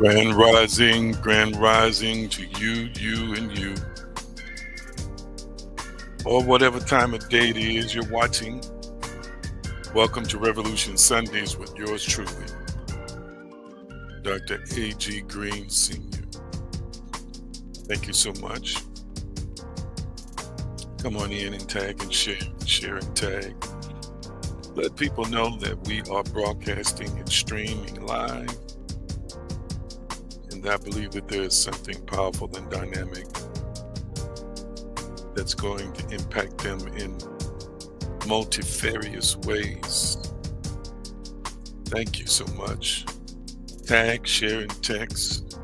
Grand rising to you, you, and you, or whatever time of day it is you're watching. Welcome to Revolution Sundays with yours truly, Dr. A.G. Green Sr. Thank you so much. Come on in and tag and share and tag. Let people know that we are broadcasting and streaming live. And I believe that there is something powerful and dynamic that's going to impact them in multifarious ways. Thank you so much. Tag, share, and text.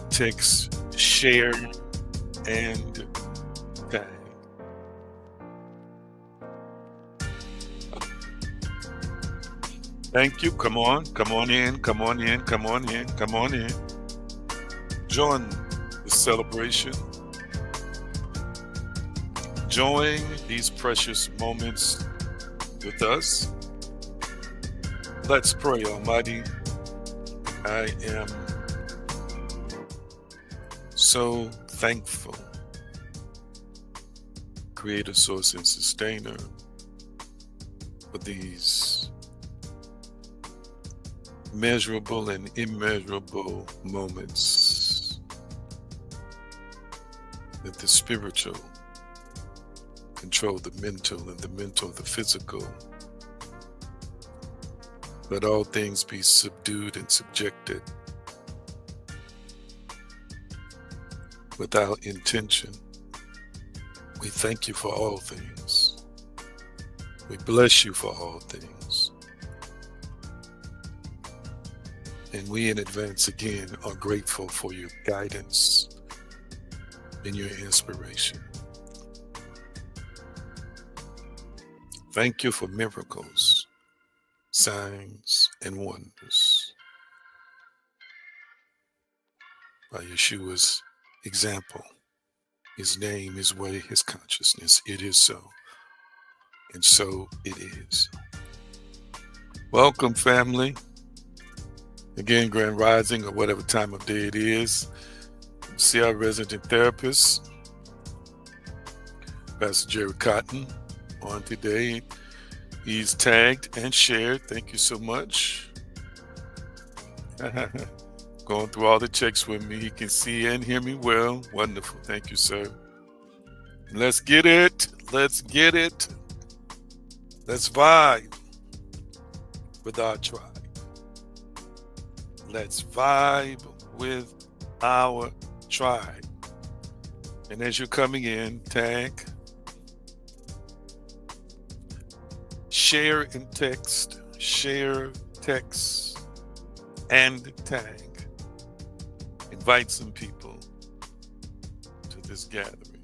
Text, share, and tag. Thank you. Come on in. Join the celebration. Join these precious moments with us. Let's pray, Almighty. I am so thankful, Creator, Source, and Sustainer, for these measurable and immeasurable moments that the spiritual control the mental and the mental the physical. Let all things be subdued and subjected without intention. We thank you for all things. We bless you for all things. And we in advance again are grateful for your guidance and your inspiration. Thank you for miracles, signs, and wonders. By Yeshua's example, his name, his way, his consciousness, it is so. And so it is. Welcome, family. Again, Grand Rising, or whatever time of day it is. See our resident therapist, Pastor Jerry Cotton, on today. He's tagged and shared. Thank you so much. Going through all the checks with me. He can see and hear me well. Wonderful. Thank you, sir. Let's get it. Let's vibe with our tribe. Let's vibe with our tribe. And as you're coming in, tag, share and text, and tag. Invite some people to this gathering.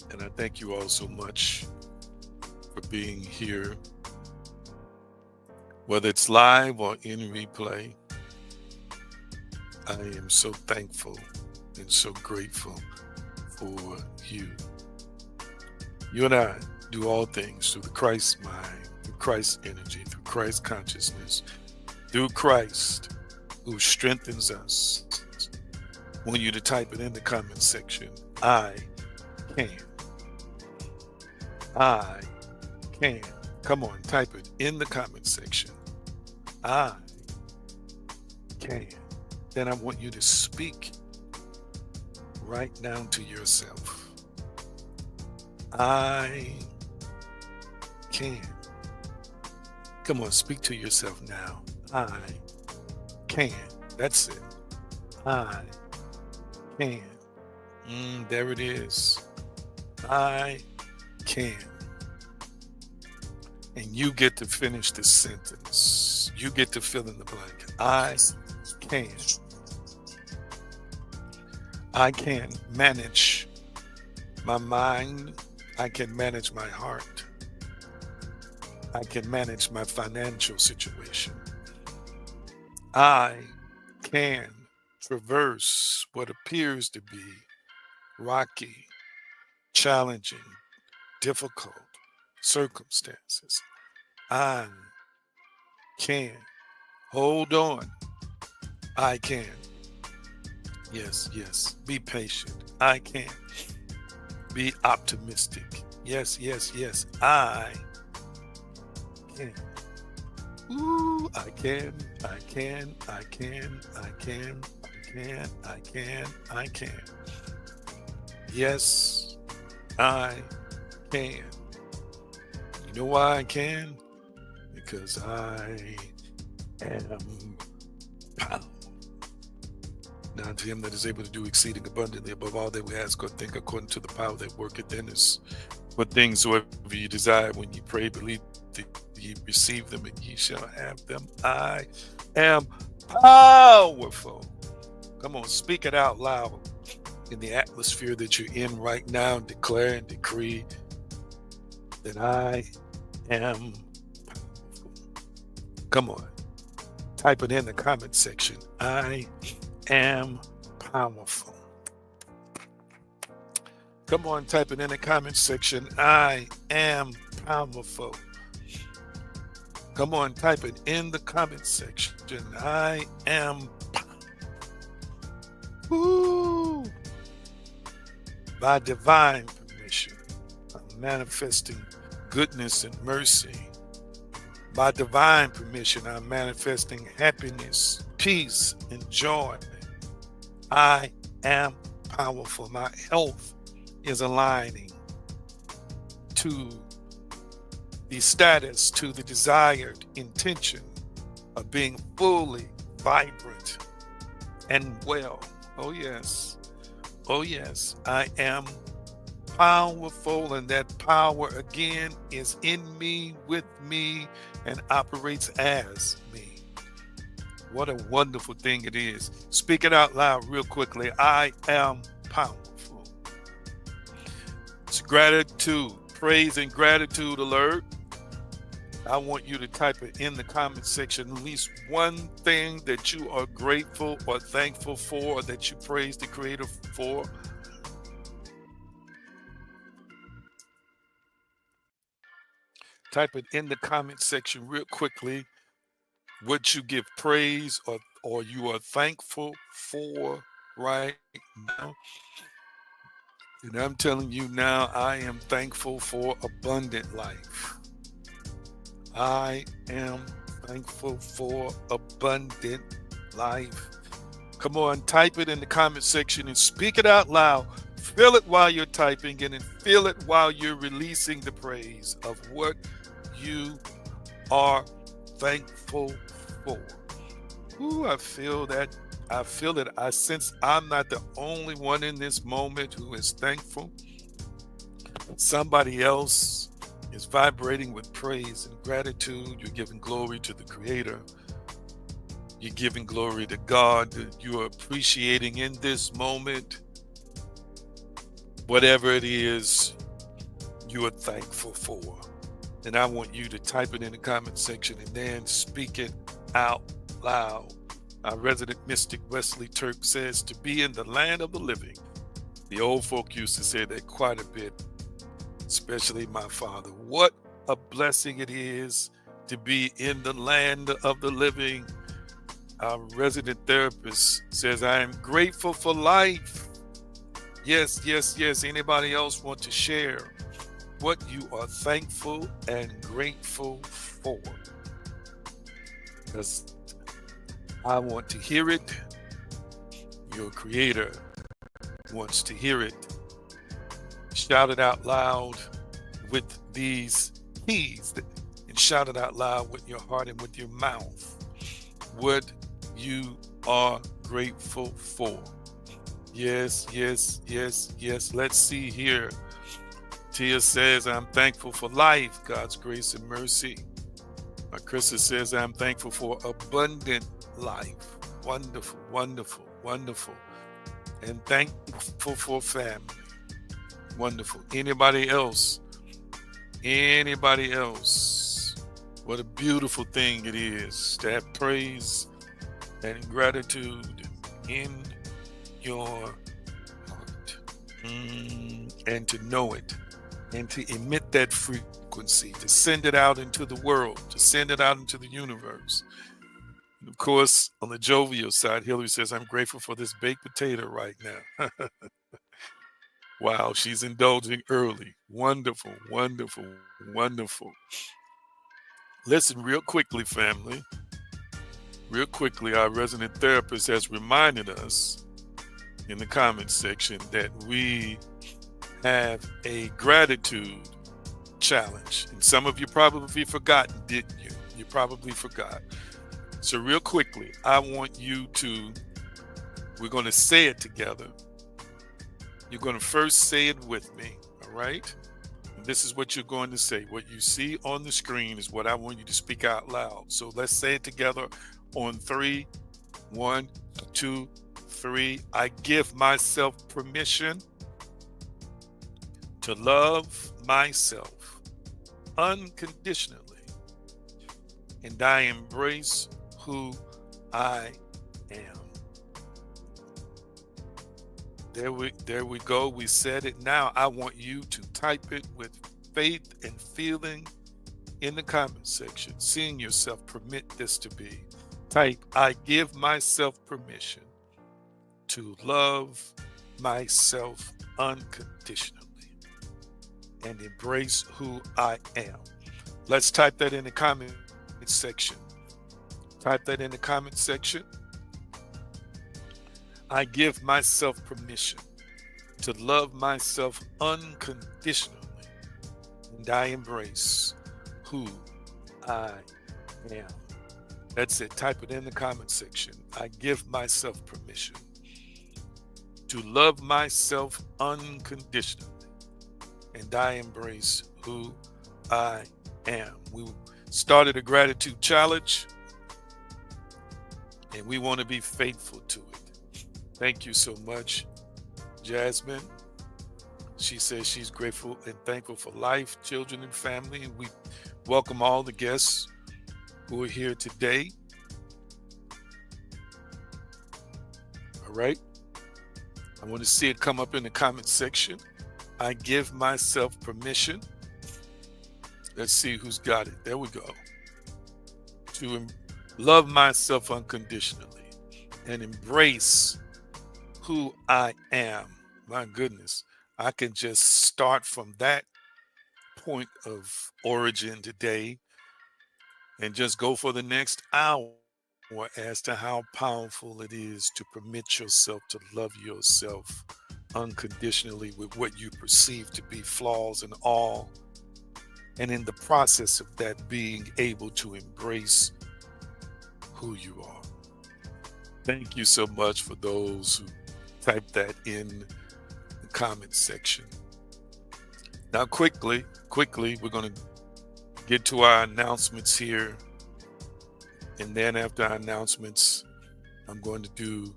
And I thank you all so much for being here, whether it's live or in replay. I am so thankful and so grateful for you. You and I do all things through the Christ mind, through Christ's energy, through Christ's consciousness, through Christ who strengthens us. I want you to type it in the comment section. I can. I can. Come on, type it in the comment section. I can. Then I want you to speak right down to yourself. I can. Come on, speak to yourself now. I can. That's it. I can. There it is. I can. And you get to finish the sentence. You get to fill in the blank. I can. I can manage my mind. I can manage my heart. I can manage my financial situation. I can traverse what appears to be rocky, challenging, difficult circumstances. I can hold on I can. Yes, yes. Be patient. I can. Be optimistic. Yes, yes, yes. I can. Ooh, I can. I can. I can. I can. I can. I can. I can. Yes, I can. You know why I can? Because I am powerful. Now to him that is able to do exceeding abundantly above all that we ask or think, according to the power that worketh in us. What things soever you desire when you pray, believe that ye receive them and ye shall have them. I am powerful. Come on, speak it out loud in the atmosphere that you're in right now. Declare and decree that I am powerful. Come on, type it in the comment section. I am powerful. Come on, type it in the comment section. I am powerful. Come on, type it in the comment section. I am powerful. By divine permission, I'm manifesting goodness and mercy. By divine permission, I'm manifesting happiness, peace, and joy. I am powerful. My health is aligning to the status, to the desired intention of being fully vibrant and well. Oh yes. Oh yes. I am powerful, and that power again is in me, with me, and operates as me. What a wonderful thing it is. Speak it out loud real quickly. I am powerful. It's gratitude, praise and gratitude alert. I want you to type it in the comment section, at least one thing that you are grateful or thankful for, or that you praise the Creator for. Type it in the comment section real quickly, what you give praise or you are thankful for right now. And I'm telling you now, I am thankful for abundant life. I am thankful for abundant life. Come on, type it in the comment section and speak it out loud. Feel it while you're typing it, and feel it while you're releasing the praise of what you are thankful for. Ooh, I feel that. I feel it. I sense I'm not the only one in this moment who is thankful. Somebody else is vibrating with praise and gratitude. You're giving glory to the Creator. You're giving glory to God. You are appreciating in this moment whatever it is you are thankful for. And I want you to type it in the comment section and then speak it out loud. Our resident mystic Wesley Turk says, to be in the land of the living. The old folk used to say that quite a bit, especially my father. What a blessing it is to be in the land of the living. Our resident therapist says, I am grateful for life. Yes, yes, yes. Anybody else want to share what you are thankful and grateful for? Because I want to hear it. Your Creator wants to hear it. Shout it out loud with these keys, and shout it out loud with your heart and with your mouth. What you are grateful for. Yes, yes, yes, yes. Let's see here. Tia says, I'm thankful for life, God's grace and mercy. Krista says, I'm thankful for abundant life. Wonderful, wonderful, wonderful. And thankful for family. Wonderful. Anybody else? Anybody else? What a beautiful thing it is to have praise and gratitude in your heart. And to know it. And to emit that frequency. To send it out into the world. To send it out into the universe. Of course, on the jovial side, Hillary says, I'm grateful for this baked potato right now. Wow, she's indulging early. Wonderful, wonderful, wonderful. Listen, real quickly, family. Real quickly, our resident therapist has reminded us in the comments section that we have a gratitude challenge. And some of you probably forgot, didn't you? You probably forgot. So real quickly, I want you to, we're going to say it together. You're going to first say it with me, all right? And this is what you're going to say. What you see on the screen is what I want you to speak out loud. So let's say it together on 3. 1, 2, 3. I give myself permission to love myself unconditionally, and I embrace who I am. There we go. We said it. Now I want you to type it with faith and feeling in the comment section. Seeing yourself, permit this to be. Type, I give myself permission to love myself unconditionally and embrace who I am. Let's type that in the comment section. Type that in the comment section. I give myself permission to love myself unconditionally, and I embrace who I am. That's it. Type it in the comment section. I give myself permission to love myself unconditionally, and I embrace who I am. We started a gratitude challenge, and we want to be faithful to it. Thank you so much, Jasmine. She says she's grateful and thankful for life, children, and family. And we welcome all the guests who are here today. All right. I want to see it come up in the comment section. I give myself permission. Let's see who's got it. There we go. To love myself unconditionally and embrace who I am. My goodness, I can just start from that point of origin today and just go for the next hour as to how powerful it is to permit yourself to love yourself unconditionally with what you perceive to be flaws and all. And in the process of that, being able to embrace who you are. Thank you so much for those who typed that in the comment section. Now, quickly, we're going to get to our announcements here. And then after our announcements, I'm going to do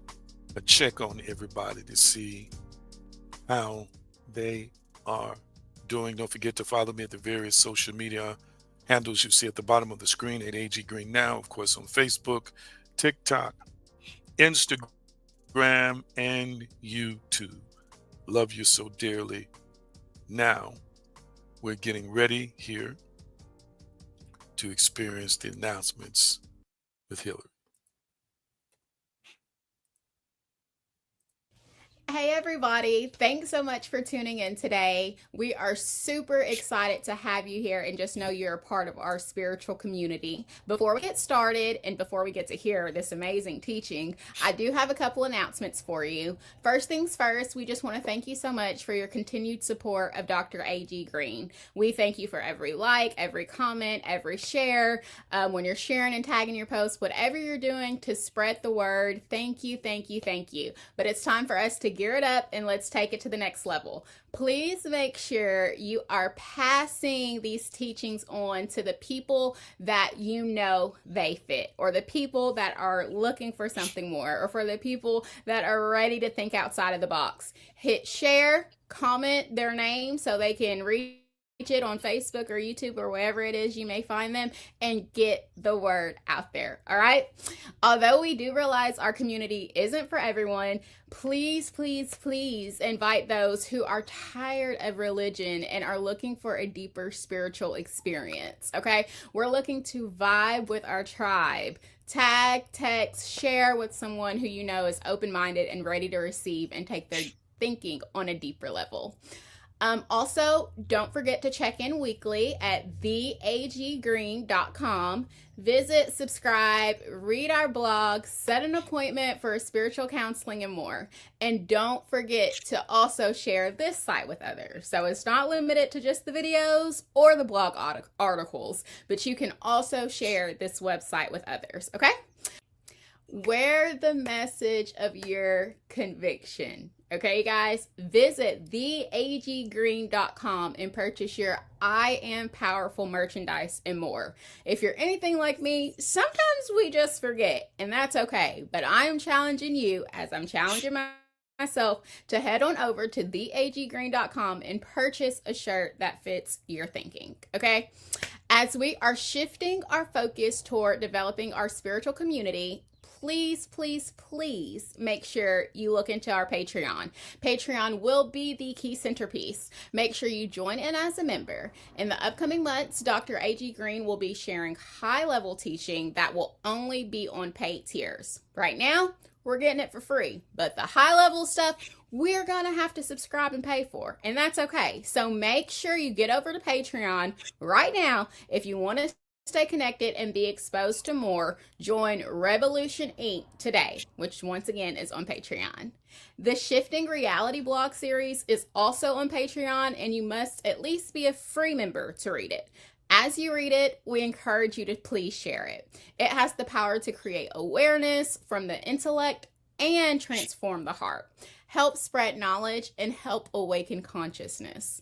a check on everybody to see how they are doing. Don't forget to follow me at the various social media handles you see at the bottom of the screen at AG Green Now, of course, on Facebook, TikTok, Instagram, and YouTube. Love you so dearly. Now, we're getting ready here to experience the announcements with Hillary. Hey everybody, thanks so much for tuning in today. We are super excited to have you here and just know you're a part of our spiritual community. Before we get started and before we get to hear this amazing teaching, I do have a couple announcements for you. First things first, we just want to thank you so much for your continued support of Dr. A.G. Green. We thank you for every like, every comment, every share, when you're sharing and tagging your posts, whatever you're doing to spread the word. Thank you, thank you, thank you. But it's time for us to gear it up and let's take it to the next level. Please make sure you are passing these teachings on to the people that you know they fit, or the people that are looking for something more, or for the people that are ready to think outside of the box. Hit share, comment their name so they can read it on Facebook or YouTube or wherever it is you may find them, and get the word out there. All right. Although we do realize our community isn't for everyone, please, please, please invite those who are tired of religion and are looking for a deeper spiritual experience. Okay. We're looking to vibe with our tribe. Tag, text, share with someone who you know is open minded and ready to receive and take their thinking on a deeper level. Also, don't forget to check in weekly at theaggreen.com. Visit, subscribe, read our blog, set an appointment for spiritual counseling, and more. And don't forget to also share this site with others. So it's not limited to just the videos or the blog articles, but you can also share this website with others, okay? Wear the message of your conviction. Okay, guys, visit theaggreen.com and purchase your I Am Powerful merchandise and more. If you're anything like me, sometimes we just forget, and that's okay. But I am challenging you, as I'm challenging myself, to head on over to theaggreen.com and purchase a shirt that fits your thinking. Okay, as we are shifting our focus toward developing our spiritual community, please, please, please make sure you look into our Patreon. Patreon will be the key centerpiece. Make sure you join in as a member. In the upcoming months, Dr. A.G. Green will be sharing high-level teaching that will only be on paid tiers. Right now, we're getting it for free, but the high-level stuff, we're going to have to subscribe and pay for, and that's okay. So make sure you get over to Patreon right now if you want to stay connected and be exposed to more. Join Revolution Inc. today, which once again is on Patreon. The Shifting Reality blog series is also on Patreon, and you must at least be a free member to read it. As you read it, we encourage you to please share it. It has the power to create awareness from the intellect and transform the heart, help spread knowledge, and help awaken consciousness.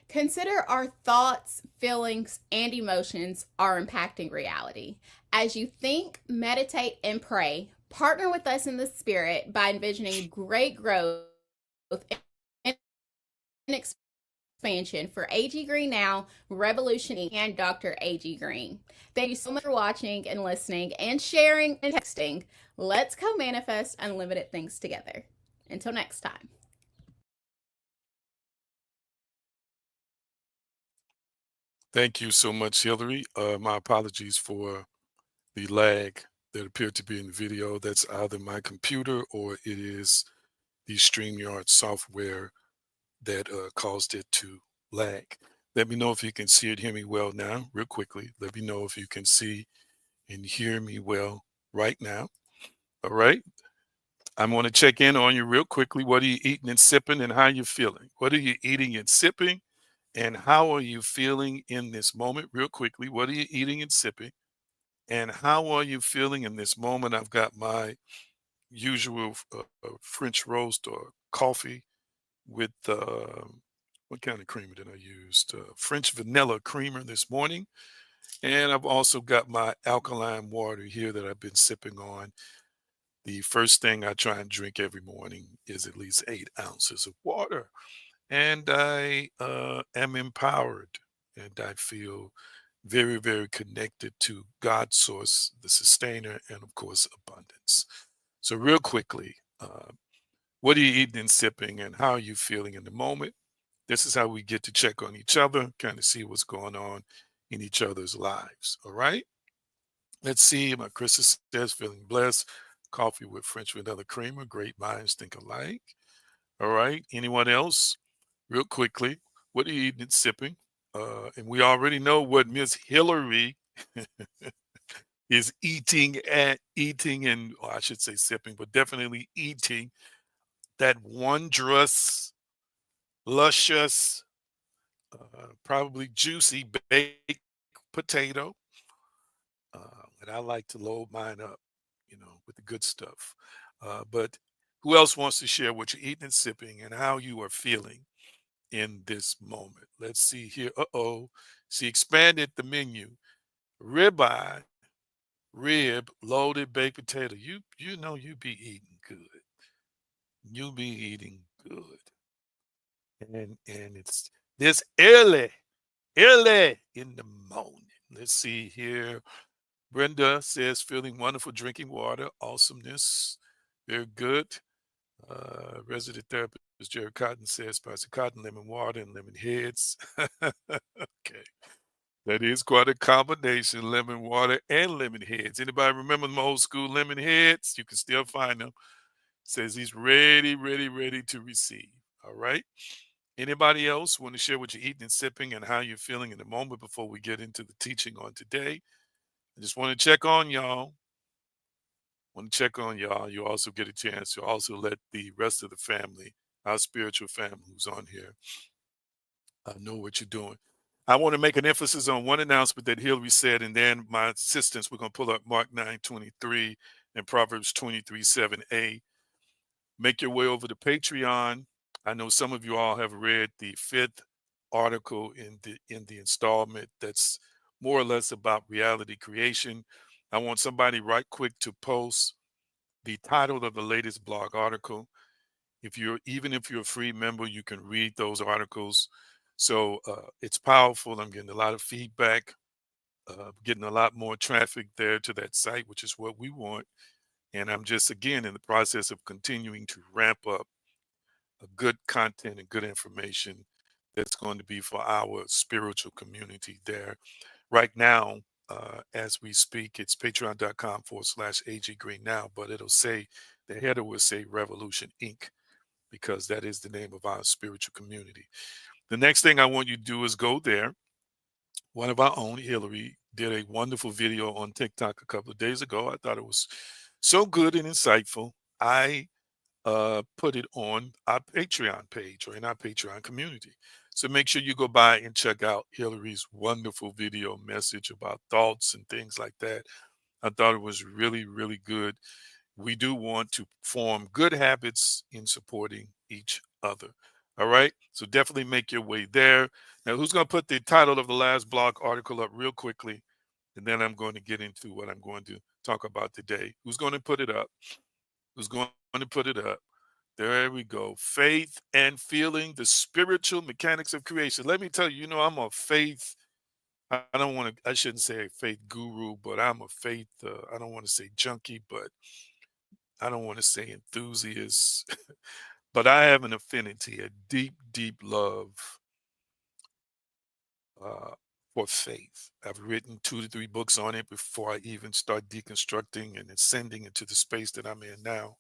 Consider our thoughts, feelings, and emotions are impacting reality. As you think, meditate, and pray, partner with us in the spirit by envisioning great growth and expansion for A.G. Green Now, Revolution Inc., and Dr. A.G. Green. Thank you so much for watching and listening and sharing and texting. Let's co-manifest unlimited things together. Until next time. Thank you so much, Hillary. My apologies for the lag that appeared to be in the video. That's either my computer or it is the StreamYard software that caused it to lag. Let me know if you can see it, hear me well now, real quickly. Let me know if you can see and hear me well right now. All right. I'm going to check in on you real quickly. What are you eating and sipping, and how are you feeling? What are you eating and sipping, and how are you feeling in this moment? Real quickly, what are you eating and sipping, and how are you feeling in this moment? I've got my usual French roast or coffee with what kind of creamer did I use? French vanilla creamer this morning. And I've also got my alkaline water here that I've been sipping on. The first thing I try and drink every morning is at least 8 ounces of water. And I am empowered, and I feel very, very connected to God's source, the sustainer, and of course, abundance. So, real quickly, what are you eating and sipping, and how are you feeling in the moment? This is how we get to check on each other, kind of see what's going on in each other's lives. All right. Let's see. My Krista says, feeling blessed. Coffee with French vanilla creamer. Great minds think alike. All right. Anyone else? Real quickly, what are you eating and sipping? And we already know what Miss Hillary is eating, and or I should say sipping, but definitely eating that wondrous, luscious, probably juicy baked potato. And I like to load mine up, with the good stuff. But who else wants to share what you're eating and sipping and how you are feeling in this moment? Let's see here. Uh-oh. She expanded the menu. Ribeye, rib, loaded baked potato. You know you be eating good. You be eating good. And it's this early. early in the morning. Let's see here. Brenda says, feeling wonderful, drinking water, awesomeness. Very good. Resident therapist Jerry Cotton says, Pastor Cotton, lemon water and lemon heads. Okay. That is quite a combination, lemon water and lemon heads. Anybody remember them old school lemon heads? You can still find them. Says he's ready, ready, ready to receive. All right. Anybody else want to share what you're eating and sipping and how you're feeling in the moment before we get into the teaching on today? I just want to check on y'all. Want to check on y'all. You also get a chance to also let the rest of the family, our spiritual family who's on here, know what you're doing. I want to make an emphasis on one announcement that Hillary said, and then my assistants, we're going to pull up Mark 9:23 and Proverbs 23:7a. Make your way over to Patreon. I know some of you all have read the fifth article in the installment that's more or less about reality creation. I want somebody right quick to post the title of the latest blog article. If you're a free member, you can read those articles. So it's powerful. I'm getting a lot of feedback, getting a lot more traffic there to that site, which is what we want. And I'm just again in the process of continuing to ramp up a good content and good information that's going to be for our spiritual community there. Right now, as we speak, it's patreon.com/AG Green now, but it'll say the header will say Revolution Inc. because that is the name of our spiritual community. The next thing I want you to do is go there. One of our own, Hillary, did a wonderful video on TikTok a couple of days ago. I thought it was so good and insightful. I put it on our Patreon page or in our Patreon community. So make sure you go by and check out Hillary's wonderful video message about thoughts and things like that. I thought it was really, really good. We do want to form good habits in supporting each other. All right. So definitely make your way there. Now, who's going to put the title of the last blog article up real quickly? And then I'm going to get into what I'm going to talk about today. Who's going to put it up? Who's going to put it up? There we go. Faith and feeling, the spiritual mechanics of creation. Let me tell you, I'm a faith. I don't want to, I shouldn't say a faith guru, but I'm a faith, I don't want to say junkie, but I don't want to say enthusiast, but I have an affinity, a deep, deep love uh, for faith. I've written 2 to 3 books on it before I even start deconstructing and ascending into the space that I'm in now.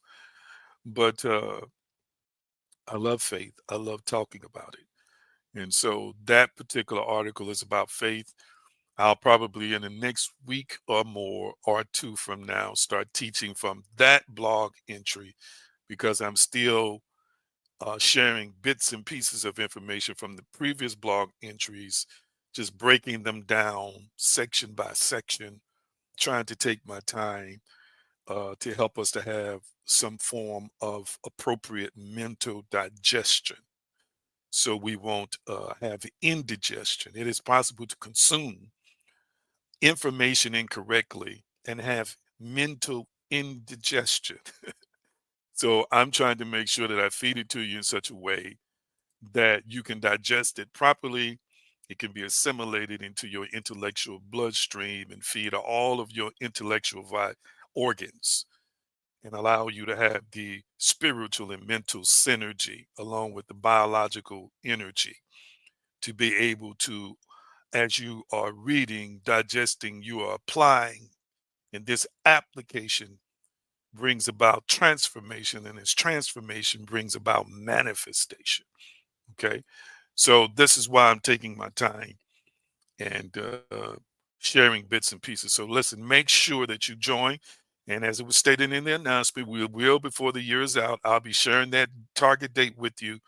But I love faith. I love talking about it. And so that particular article is about faith. I'll probably in the next week or more or two from now start teaching from that blog entry because I'm still sharing bits and pieces of information from the previous blog entries, just breaking them down section by section, trying to take my time to help us to have some form of appropriate mental digestion so we won't have indigestion. It is possible to consume information incorrectly and have mental indigestion. So I'm trying to make sure that I feed it to you in such a way that you can digest it properly. It can be assimilated into your intellectual bloodstream and feed all of your intellectual organs and allow you to have the spiritual and mental synergy along with the biological energy to be able to, as you are reading, digesting, you are applying. And this application brings about transformation, and this transformation brings about manifestation. Okay. So this is why I'm taking my time and sharing bits and pieces. So listen, make sure that you join. And as it was stated in the announcement, we will, before the year is out, I'll be sharing that target date with you.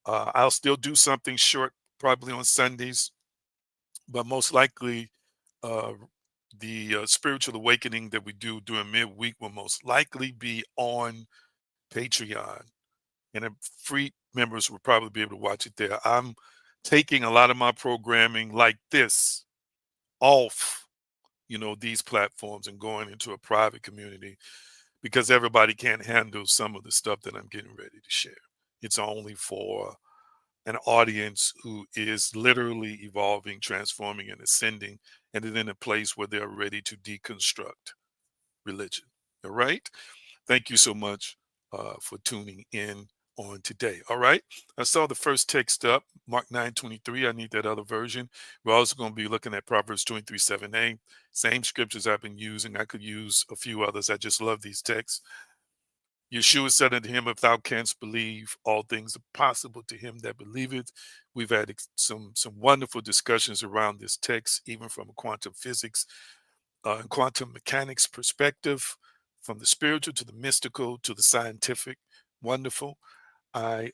I'll still do something short, probably on Sundays, but most likely uh, the spiritual awakening that we do during midweek will most likely be on Patreon. And free members will probably be able to watch it there. I'm taking a lot of my programming like this off, these platforms and going into a private community because everybody can't handle some of the stuff that I'm getting ready to share. It's only for an audience who is literally evolving, transforming, and ascending, and is in a place where they're ready to deconstruct religion. All right. Thank you so much for tuning in on today. All right. I saw the first text up, Mark 9:23. I need that other version. We're also going to be looking at Proverbs 23:7a. Same scriptures I've been using. I could use a few others. I just love these texts. Yeshua said unto him, if thou canst believe, all things are possible to him that believeth. We've had some wonderful discussions around this text, even from a quantum physics and quantum mechanics perspective, from the spiritual to the mystical to the scientific. Wonderful. I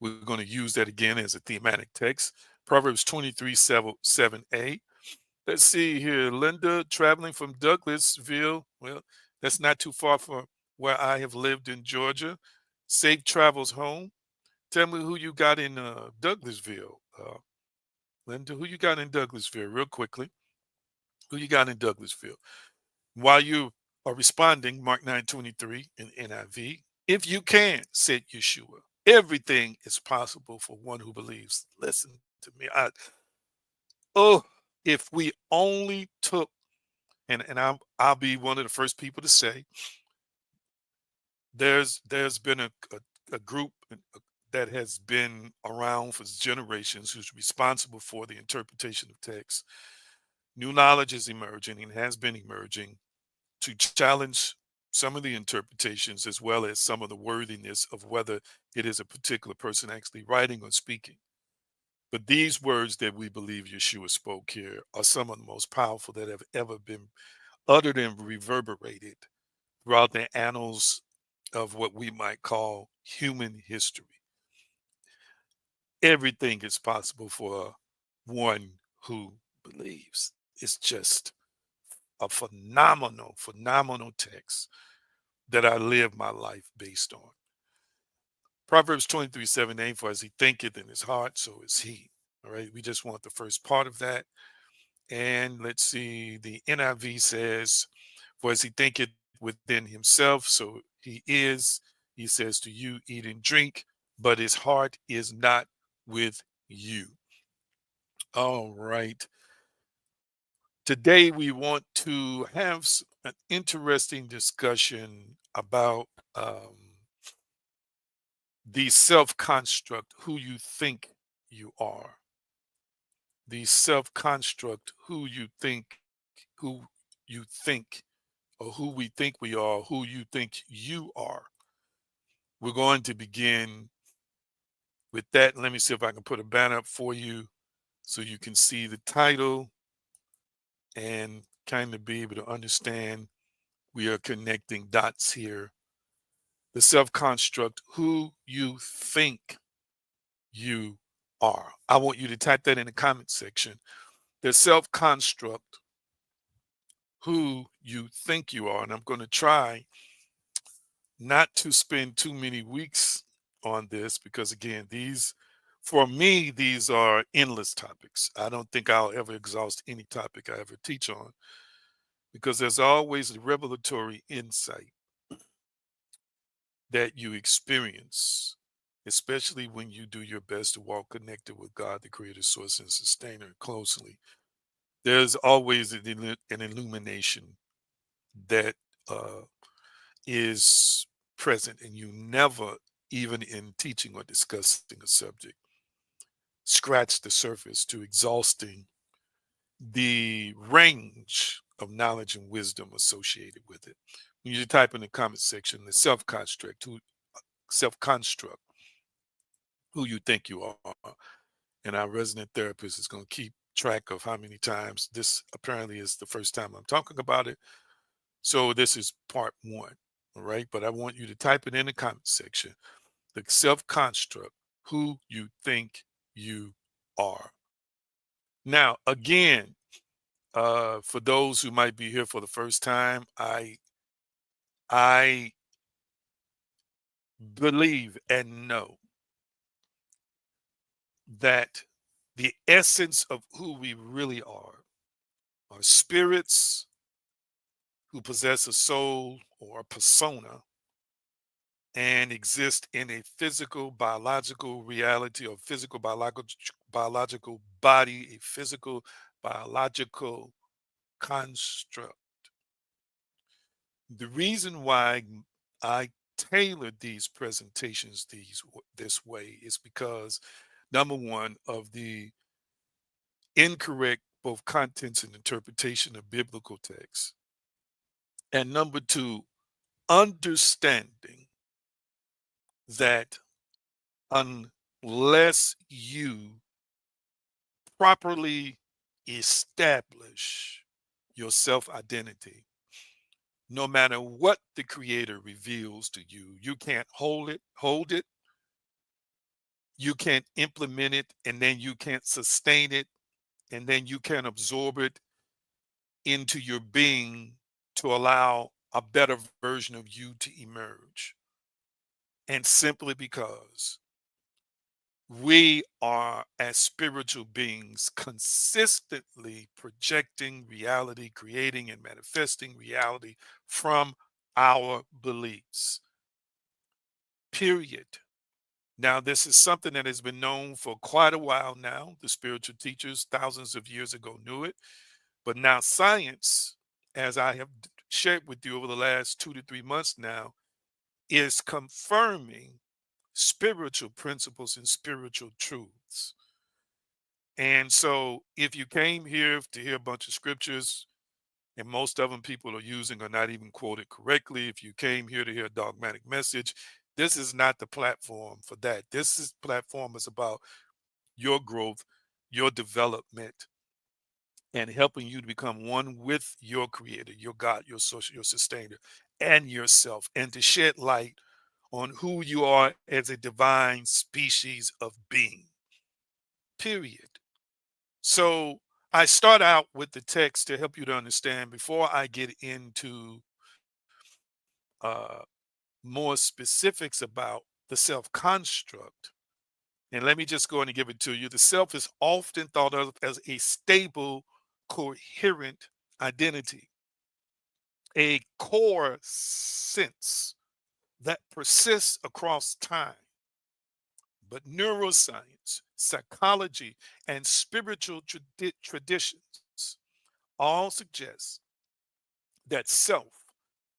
We're going to use that again as a thematic text. Proverbs 23:7a. Let's see here. Linda, traveling from Douglasville. Well, that's not too far from where I have lived in Georgia. Safe travels home. Tell me who you got in Douglasville. Linda, who you got in Douglasville, real quickly. Who you got in Douglasville? While you are responding, Mark 9:23 in NIV, if you can, said Yeshua, everything is possible for one who believes. Listen to me. Oh, if we only took, and I'll be one of the first people to say, there's been a group that has been around for generations who's responsible for the interpretation of text. New knowledge is emerging and has been emerging to challenge some of the interpretations as well as some of the worthiness of whether it is a particular person actually writing or speaking. But these words that we believe Yeshua spoke here are some of the most powerful that have ever been uttered and reverberated throughout the annals of what we might call human history. Everything is possible for one who believes. It's just a phenomenal text that I live my life based on. Proverbs 23:7a, for as he thinketh in his heart, so is he. All right, we just want the first part of that. And let's see, the NIV says, for as he thinketh within himself, so he is. He says to you, eat and drink, but his heart is not with you. All right. Today, we want to have an interesting discussion about the self construct, who you think you are. The self construct, who you think, or who we think we are, who you think you are. We're going to begin with that. Let me see if I can put a banner up for you so you can see the title and kind of be able to understand we are connecting dots here. The self construct, who you think you are. I want you to type that in the comment section. The self construct, who you think you are. And I'm going to try not to spend too many weeks on this because, again, for me, these are endless topics. I don't think I'll ever exhaust any topic I ever teach on because there's always a revelatory insight that you experience, especially when you do your best to walk connected with God, the creator, source, and sustainer closely. There's always an illumination that uh, is present, and you never, even in teaching or discussing a subject, scratch the surface to exhausting the range of knowledge and wisdom associated with it. When you type in the comment section, the self construct, who you think you are, and our resident therapist is going to keep track of how many times this apparently is the first time I'm talking about it. So this is part one. All right. But I want you to type it in the comment section. The self construct, who you think you are. Now, again, for those who might be here for the first time, I believe and know that the essence of who we really are spirits who possess a soul or a persona and exist in a physical, biological reality or physical, biological body, a physical, biological construct. The reason why I tailored these presentations this way is because number one of the incorrect both contents and interpretation of biblical texts, and number two, understanding that unless you properly establish your self identity, no matter what the creator reveals to you, you can't hold it, you can't implement it, and then you can't sustain it, and then you can't absorb it into your being to allow a better version of you to emerge. And simply because we are, as spiritual beings, consistently projecting reality, creating and manifesting reality from our beliefs. Period. Now, this is something that has been known for quite a while now. The spiritual teachers thousands of years ago knew it. But now, science, as I have shared with you over the last 2 to 3 months now, is confirming spiritual principles and spiritual truths. And so, if you came here to hear a bunch of scriptures, and most of them people are using are not even quoted correctly, if you came here to hear a dogmatic message, this is not the platform for that. Platform is about your growth, your development, and helping you to become one with your creator, your God, your source, your sustainer, and yourself, and to shed light on who you are as a divine species of being. Period. So I start out with the text to help you to understand before I get into uh, more specifics about the self construct. And let me just go in and give it to you. The self is often thought of as a stable, coherent identity, a core sense that persists across time. But neuroscience, psychology, and spiritual traditions all suggest that self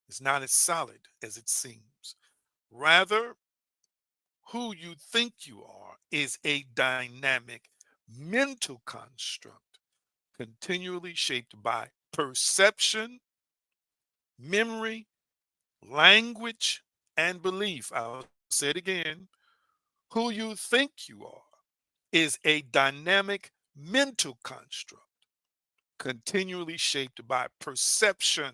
is not as solid as it seems. Rather, who you think you are is a dynamic mental construct continually shaped by perception, memory, language, and belief. I'll say it again. Who you think you are is a dynamic mental construct continually shaped by perception,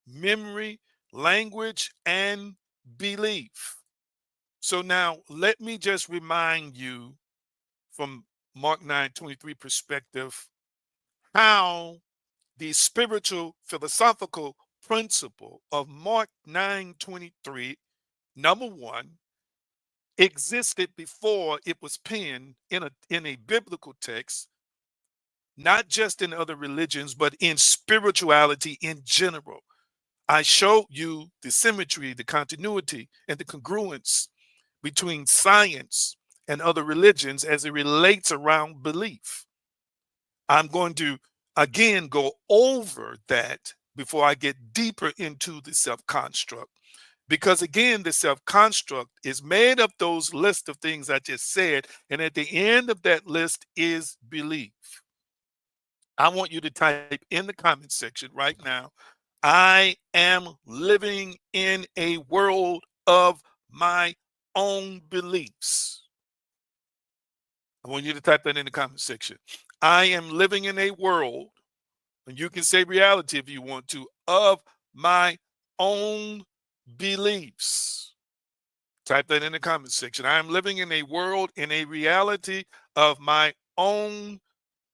memory, language, and belief. So now let me just remind you from Mark 9:23 perspective how the spiritual philosophical principle of Mark 9:23, number one, existed before it was penned in a biblical text, not just in other religions, but in spirituality in general. I showed you the symmetry, the continuity, and the congruence between science and other religions as it relates around belief. I'm going to again go over that before I get deeper into the self construct. Because again, the self construct is made of those list of things I just said. And at the end of that list is belief. I want you to type in the comment section right now, I am living in a world of my own beliefs. I want you to type that in the comment section. I am living in a world, and you can say reality if you want to, of my own beliefs. Type that in the comment section. I am living in a world, in a reality of my own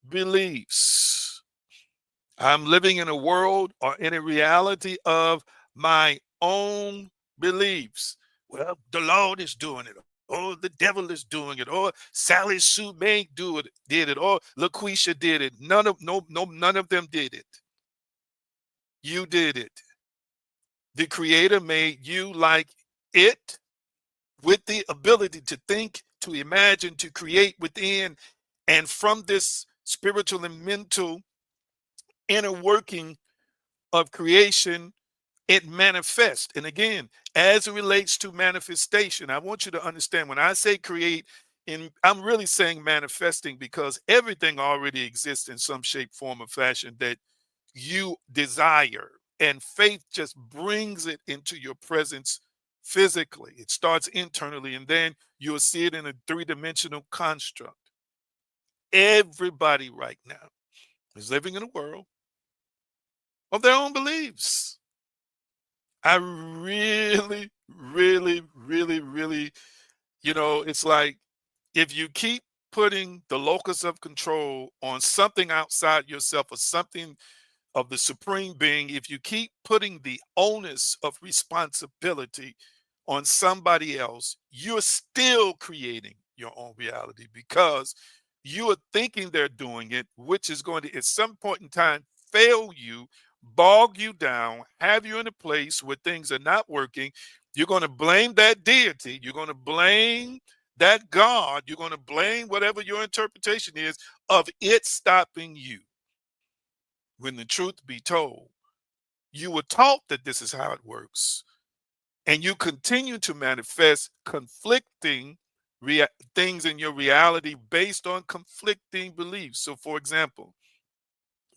beliefs. I'm living in a world or in a reality of my own beliefs. Well, the Lord is doing it. Or the devil is doing it. Or Sally Sue May did it. Or LaQuisha did it. None of them did it. You did it. The creator made you like it with the ability to think, to imagine, to create within, and from this spiritual and mental inner working of creation, it manifests. And again, as it relates to manifestation, I want you to understand when I say create, I'm really saying manifesting, because everything already exists in some shape, form, or fashion that you desire. And faith just brings it into your presence physically. It starts internally, and then you'll see it in a three-dimensional construct. Everybody right now is living in a world of their own beliefs. I really, really, really, really, it's like if you keep putting the locus of control on something outside yourself or something of the supreme being, if you keep putting the onus of responsibility on somebody else, you're still creating your own reality, because you are thinking they're doing it, which is going to, at some point in time, fail you, bog you down, have you in a place where things are not working. You're going to blame that deity. You're going to blame that God. You're going to blame whatever your interpretation is of it stopping you. When the truth be told, you were taught that this is how it works, and you continue to manifest conflicting things in your reality based on conflicting beliefs. So, for example,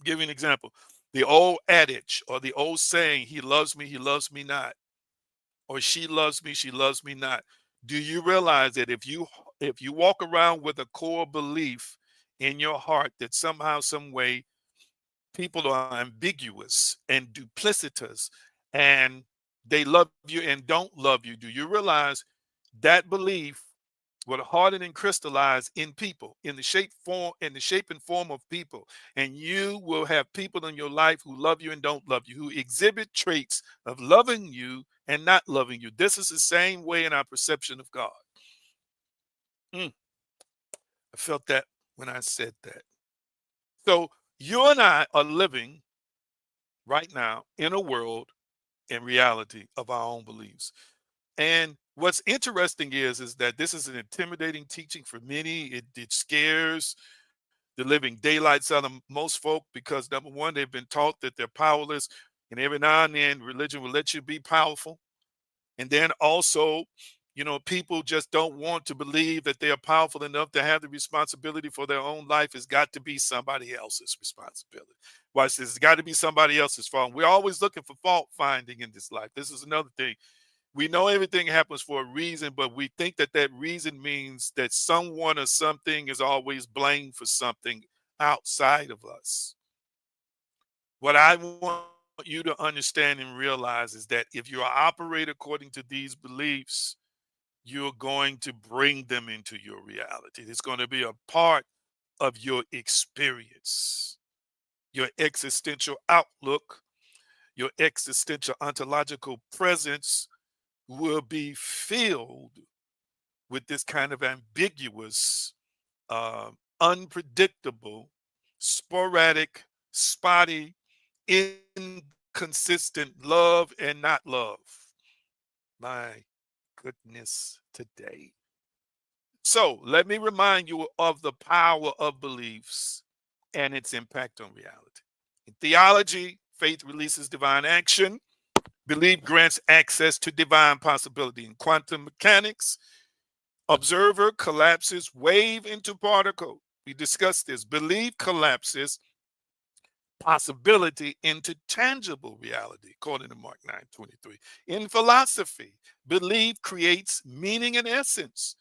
give you an example: the old adage or the old saying, he loves me not," or she loves me not. Do you realize that if you walk around with a core belief in your heart that somehow, some way, people are ambiguous and duplicitous, and they love you and don't love you, do you realize that belief will harden and crystallize in people, in the shape and form of people, and you will have people in your life who love you and don't love you, who exhibit traits of loving you and not loving you. This is the same way in our perception of God. Mm, I felt that when I said that. So you and I are living right now in a world and reality of our own beliefs. And what's interesting is that this is an intimidating teaching for many. It scares the living daylights out of most folk, because number one, they've been taught that they're powerless, and every now and then religion will let you be powerful. And then also, people just don't want to believe that they are powerful enough to have the responsibility for their own life. It's got to be somebody else's responsibility. Watch this. It's got to be somebody else's fault. We're always looking for fault finding in this life. This is another thing. We know everything happens for a reason, but we think that that reason means that someone or something is always blamed for something outside of us. What I want you to understand and realize is that if you operate according to these beliefs, you're going to bring them into your reality. It's going to be a part of your experience, your existential outlook, your existential ontological presence will be filled with this kind of ambiguous, unpredictable, sporadic, spotty, inconsistent love and not love. My goodness, today. So let me remind you of the power of beliefs and its impact on reality. In theology, faith releases divine action. Belief grants access to divine possibility. In quantum mechanics, observer collapses wave into particle. We discussed this. Belief collapses possibility into tangible reality, according to Mark 9:23. In philosophy, belief creates meaning and essence.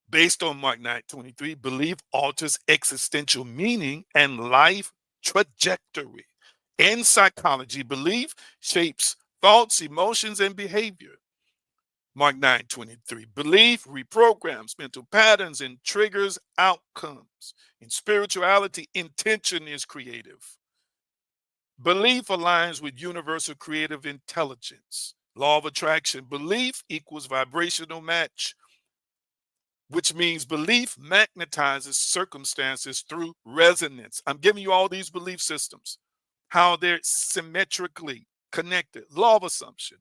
Based on Mark 9:23, belief alters existential meaning and life trajectory. In psychology, belief shapes thoughts, emotions, and behavior. Mark 9:23. Belief reprograms mental patterns and triggers outcomes. In spirituality, intention is creative. Belief aligns with universal creative intelligence. Law of attraction. Belief equals vibrational match, which means belief magnetizes circumstances through resonance. I'm giving you all these belief systems, how they're symmetrically connected. Law of assumption.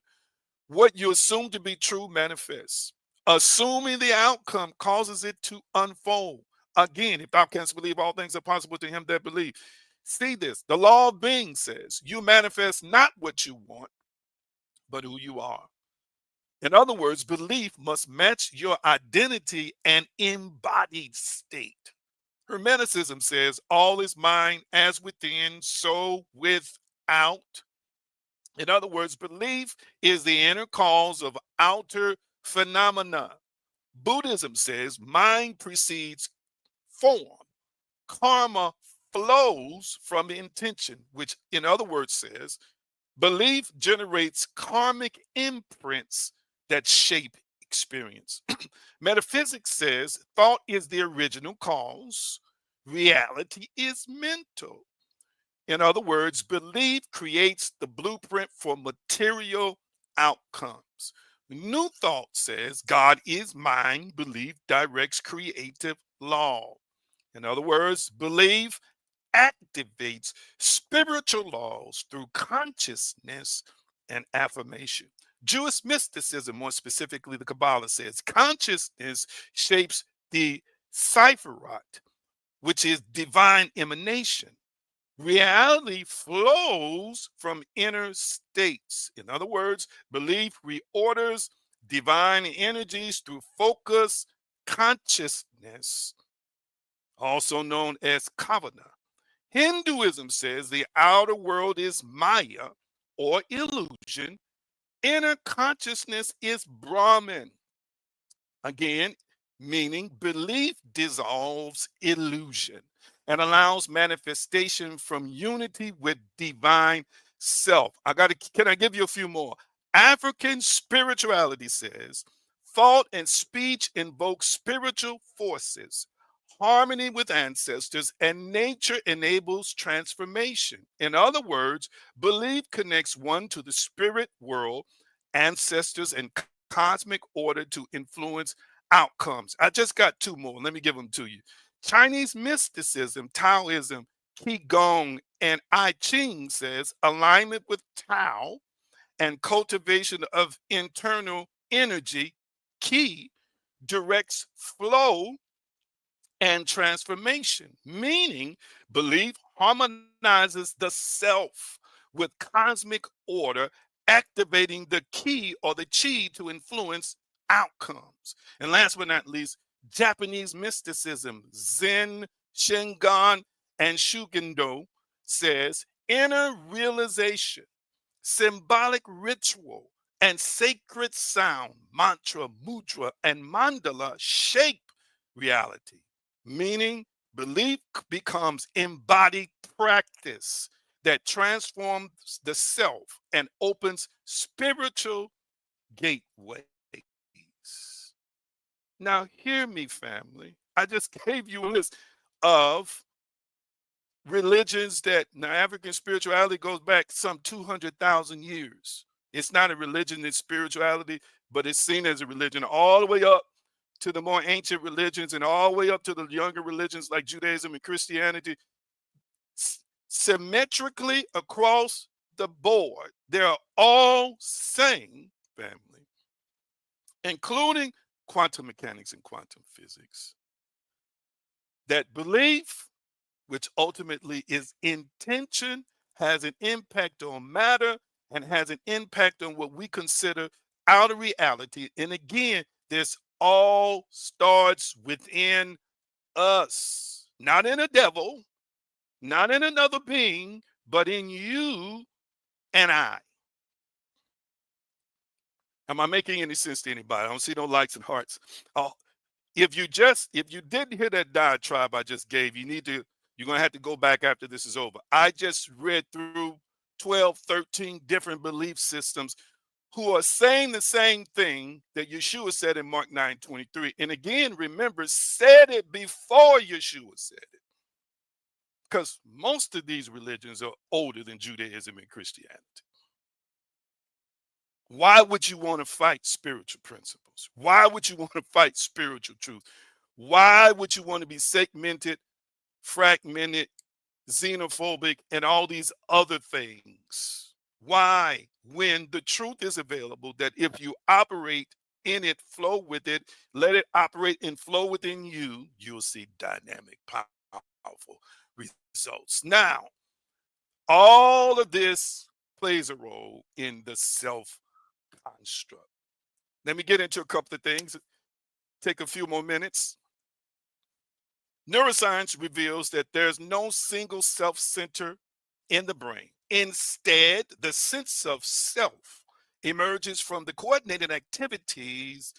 What you assume to be true manifests. Assuming the outcome causes it to unfold. Again, if thou canst believe, all things are possible to him that believe. See this. The law of being says you manifest not what you want, but who you are. In other words, belief must match your identity and embodied state. Hermeticism says all is mind as within, so without. In other words, belief is the inner cause of outer phenomena. Buddhism says mind precedes form. Karma flows from intention, which in other words says belief generates karmic imprints that shape experience. Metaphysics says thought is the original cause, reality is mental. In other words, belief creates the blueprint for material outcomes. New Thought says God is mind, belief directs creative law. In other words, belief activates spiritual laws through consciousness and affirmation. Jewish mysticism, more specifically the Kabbalah, says consciousness shapes the Sephiroth, which is divine emanation. Reality flows from inner states. In other words, belief reorders divine energies through focus, consciousness, also known as kavana. Hinduism says the outer world is Maya or illusion, inner consciousness is Brahman. Again, meaning belief dissolves illusion and allows manifestation from unity with divine self. Can I give you a few more? African spirituality says thought and speech invoke spiritual forces. Harmony with ancestors and nature enables transformation. In other words, belief connects one to the spirit world, ancestors, and cosmic order to influence outcomes. I just got two more. Let me give them to you. Chinese mysticism, Taoism, Qigong, and I Ching says alignment with Tao and cultivation of internal energy, Qi, directs flow and transformation, meaning belief harmonizes the self with cosmic order, activating the key or the chi to influence outcomes. And last but not least, Japanese mysticism, Zen, Shingon, and Shugendo says inner realization, symbolic ritual, and sacred sound, mantra, mudra, and mandala shape reality, meaning belief becomes embodied practice that transforms the self and opens spiritual gateways. Now, hear me, family. I just gave you a list of religions that now African spirituality goes back some 200,000 years. It's not a religion, it's spirituality, but it's seen as a religion all the way up to the more ancient religions and all the way up to the younger religions like Judaism and Christianity. Symmetrically across the board, they're all saying, family, including quantum mechanics and quantum physics, that belief, which ultimately is intention, has an impact on matter and has an impact on what we consider outer reality. And again, this all starts within us, not in a devil, not in another being, but in you and I. Am I making any sense to anybody? I don't see no likes and hearts. Oh, if you didn't hear that diatribe I just gave, you're gonna have to go back after this is over. I just read through 12, 13 different belief systems who are saying the same thing that Yeshua said in Mark 9:23. And again, remember, said it before Yeshua said it. Because most of these religions are older than Judaism and Christianity. Why would you want to fight spiritual principles? Why would you want to fight spiritual truth? Why would you want to be segmented, fragmented, xenophobic, and all these other things? Why? When the truth is available that if you operate in it, flow with it, let it operate and flow within you, you'll see dynamic, powerful results. Now, all of this plays a role in the self construct. Let me get into a couple of things. Take a few more minutes. Neuroscience reveals that there's no single self center in the brain. Instead, the sense of self emerges from the coordinated activities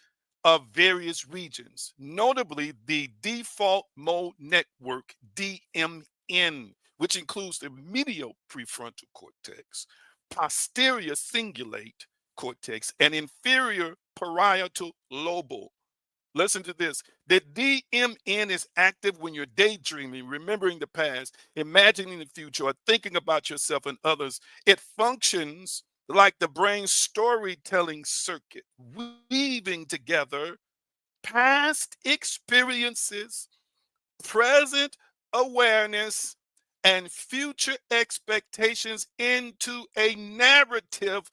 of various regions, notably the default mode network, DMN, which includes the medial prefrontal cortex, posterior cingulate cortex, and inferior parietal lobe. Listen to this. The DMN is active when you're daydreaming, remembering the past, imagining the future, or thinking about yourself and others. It functions like the brain's storytelling circuit, weaving together past experiences, present awareness, and future expectations into a narrative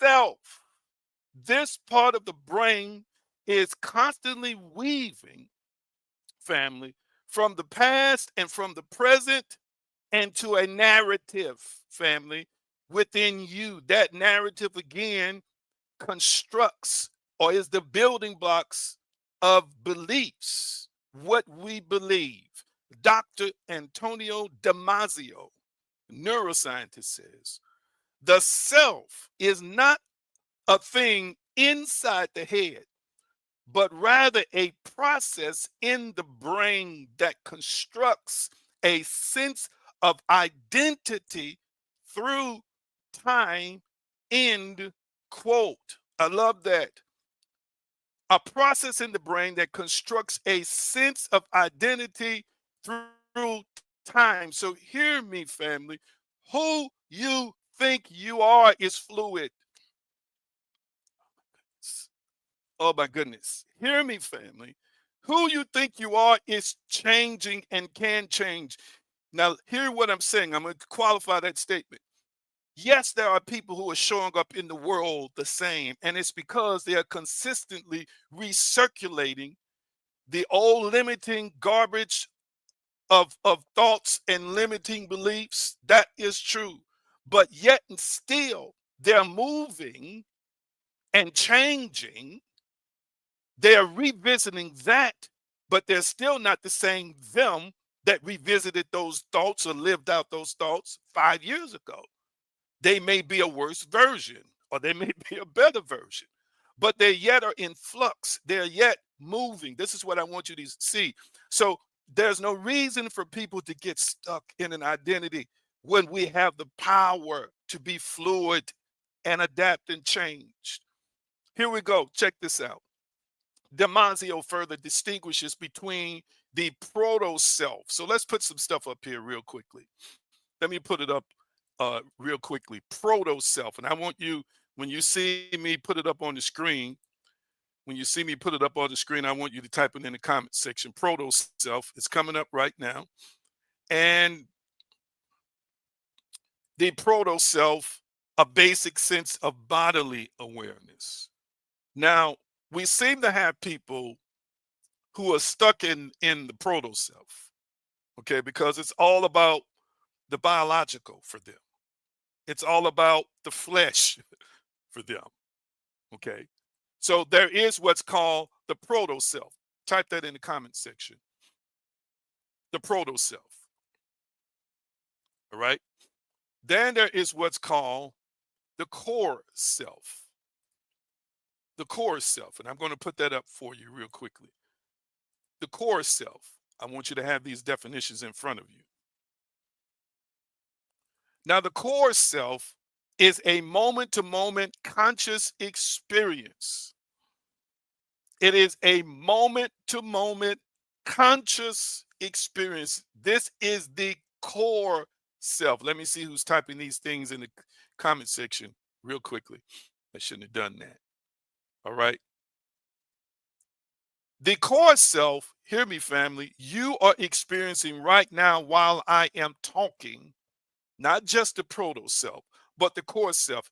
self. This part of the brain is constantly weaving, family, from the past and from the present into a narrative, family, within you. That narrative, again, constructs or is the building blocks of beliefs, what we believe. Dr. Antonio Damasio, neuroscientist, says the self is not a thing inside the head, but rather a process in the brain that constructs a sense of identity through time. End quote. I love that. A process in the brain that constructs a sense of identity through time. So hear me, family. Who you think you are is fluid. Oh my goodness. Hear me, family. Who you think you are is changing and can change. Now, hear what I'm saying. I'm going to qualify that statement. Yes, there are people who are showing up in the world the same, and it's because they are consistently recirculating the old limiting garbage of thoughts and limiting beliefs. That is true. But yet and still, they're moving and changing. They're revisiting that, but they're still not the same them that revisited those thoughts or lived out those thoughts 5 years ago. They may be a worse version or they may be a better version, but they yet are in flux. They're yet moving. This is what I want you to see. So there's no reason for people to get stuck in an identity when we have the power to be fluid and adapt and change. Here we go. Check this out. Damasio further distinguishes between the proto self. So let's put some stuff up here real quickly. Let me put it up real quickly. Proto self. And I want you, when you see me put it up on the screen, when you see me put it up on the screen, I want you to type it in the comment section. Proto self is coming up right now. And the proto self, a basic sense of bodily awareness. Now, we seem to have people who are stuck in the proto self, okay, because it's all about the biological for them. It's all about the flesh for them, okay. So there is what's called the proto self. Type that in the comment section. The proto self. All right. Then there is what's called the core self. The core self. And I'm going to put that up for you real quickly. The core self. I want you to have these definitions in front of you. Now, the core self is a moment to moment conscious experience. It is a moment to moment conscious experience. This is the core self. Let me see who's typing these things in the comment section real quickly. I shouldn't have done that. All right. The core self, hear me, family, you are experiencing right now while I am talking, not just the proto self, but the core self.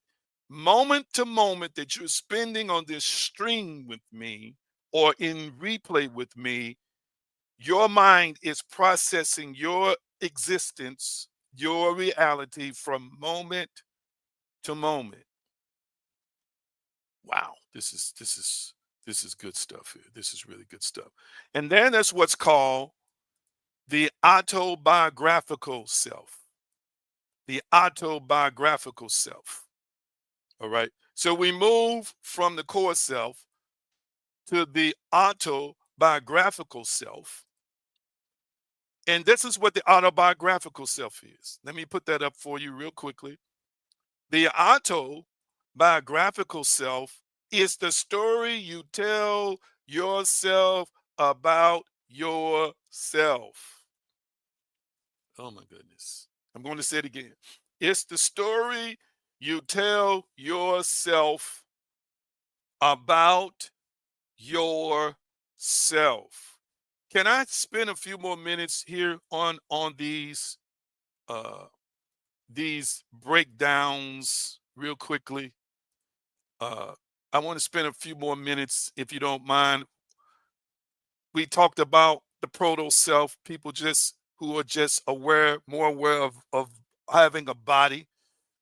moment to moment that you're spending on this stream with me or in replay with me, your mind is processing your existence, your reality from moment to moment. Wow, this is good stuff here. This is really good stuff. And then there's what's called the autobiographical self. The autobiographical self. All right. So we move from the core self to the autobiographical self. And this is what the autobiographical self is. Let me put that up for you real quickly. The autobiographical self is the story you tell yourself about yourself. Oh my goodness. I'm going to say it again. It's the story you tell yourself about yourself. Can I spend a few more minutes here on uh these breakdowns real quickly? Uh I want to spend a few more minutes if you don't mind. We talked about the proto self, people just who are just aware, more aware of having a body.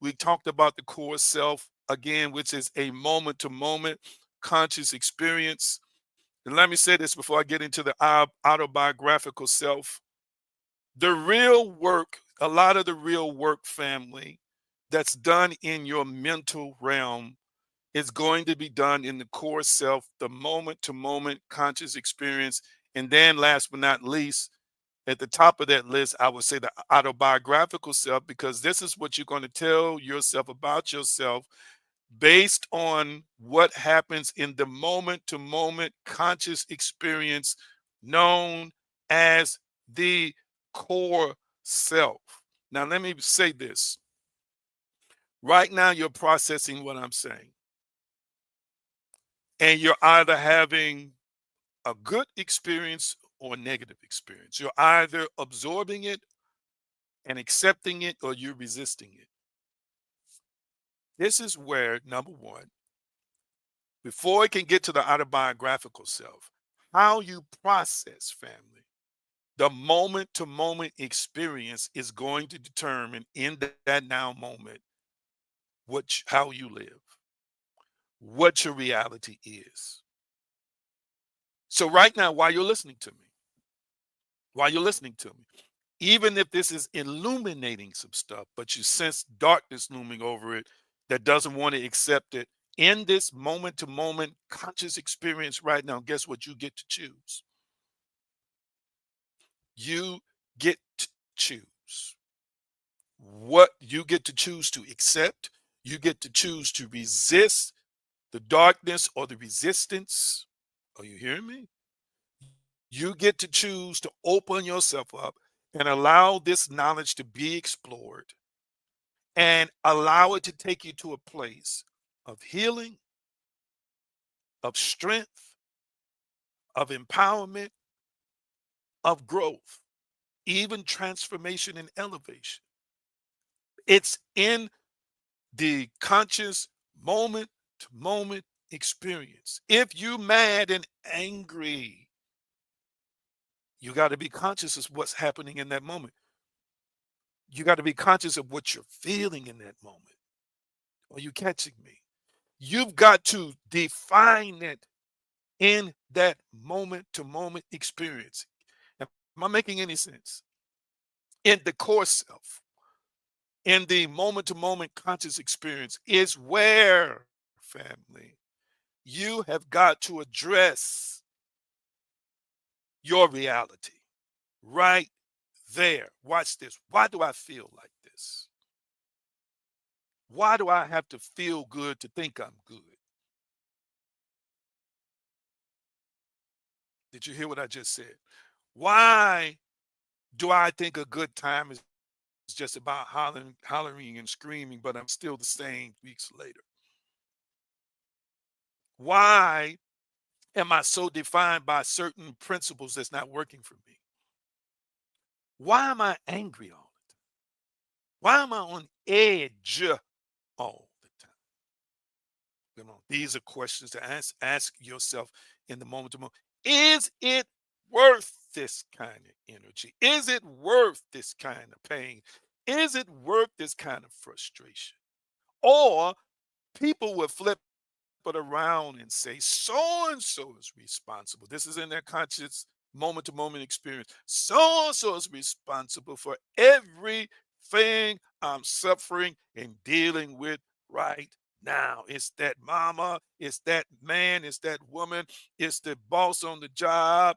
We talked about the core self again, which is a moment to moment conscious experience. And let me say this before I get into the autobiographical self. The real work, a lot of the real work, family, that's done in your mental realm is going to be done in the core self, the moment to moment conscious experience. And then, last but not least, at the top of that list, I would say the autobiographical self, because this is what you're going to tell yourself about yourself based on what happens in the moment to moment conscious experience known as the core self. Now, let me say this. Right now, you're processing what I'm saying, and you're either having a good experience or a negative experience. You're either absorbing it and accepting it, or you're resisting it. This is where, number one, before it can get to the autobiographical self, how you process family, the moment to moment experience is going to determine in that now moment how you live, what your reality is. So right now, while you're listening to me, while you're listening to me, even if this is illuminating some stuff, but you sense darkness looming over it that doesn't want to accept it, in this moment to moment conscious experience right now, guess what? You get to choose. You get to choose what you get to choose to accept. You get to choose to resist the darkness or the resistance. Are you hearing me? You get to choose to open yourself up and allow this knowledge to be explored and allow it to take you to a place of healing, of strength, of empowerment, of growth, even transformation and elevation. It's in the conscious moment to moment experience. If you mad and angry, you got to be conscious of what's happening in that moment. You got to be conscious of what you're feeling in that moment. Are you catching me? You've got to define it in that moment to moment experience. Am I making any sense? In the core self, in the moment to moment conscious experience is where, family, you have got to address your reality right there. Watch this. Why do I feel like this? Why do I have to feel good to think I'm good? Did you hear what I just said? Why do I think a good time is just about hollering and screaming, but I'm still the same weeks later? Why am I so defined by certain principles that's not working for me? Why am I angry all the time? Why am I on edge all the time? These are questions to ask. Ask yourself in the moment to moment. Is it worth this kind of energy? Is it worth this kind of pain? Is it worth this kind of frustration? Or people will flip it around and say, so and so is responsible. This is in their conscious moment to moment experience. So and so is responsible for everything I'm suffering and dealing with right now. It's that mama, it's that man, it's that woman, it's the boss on the job.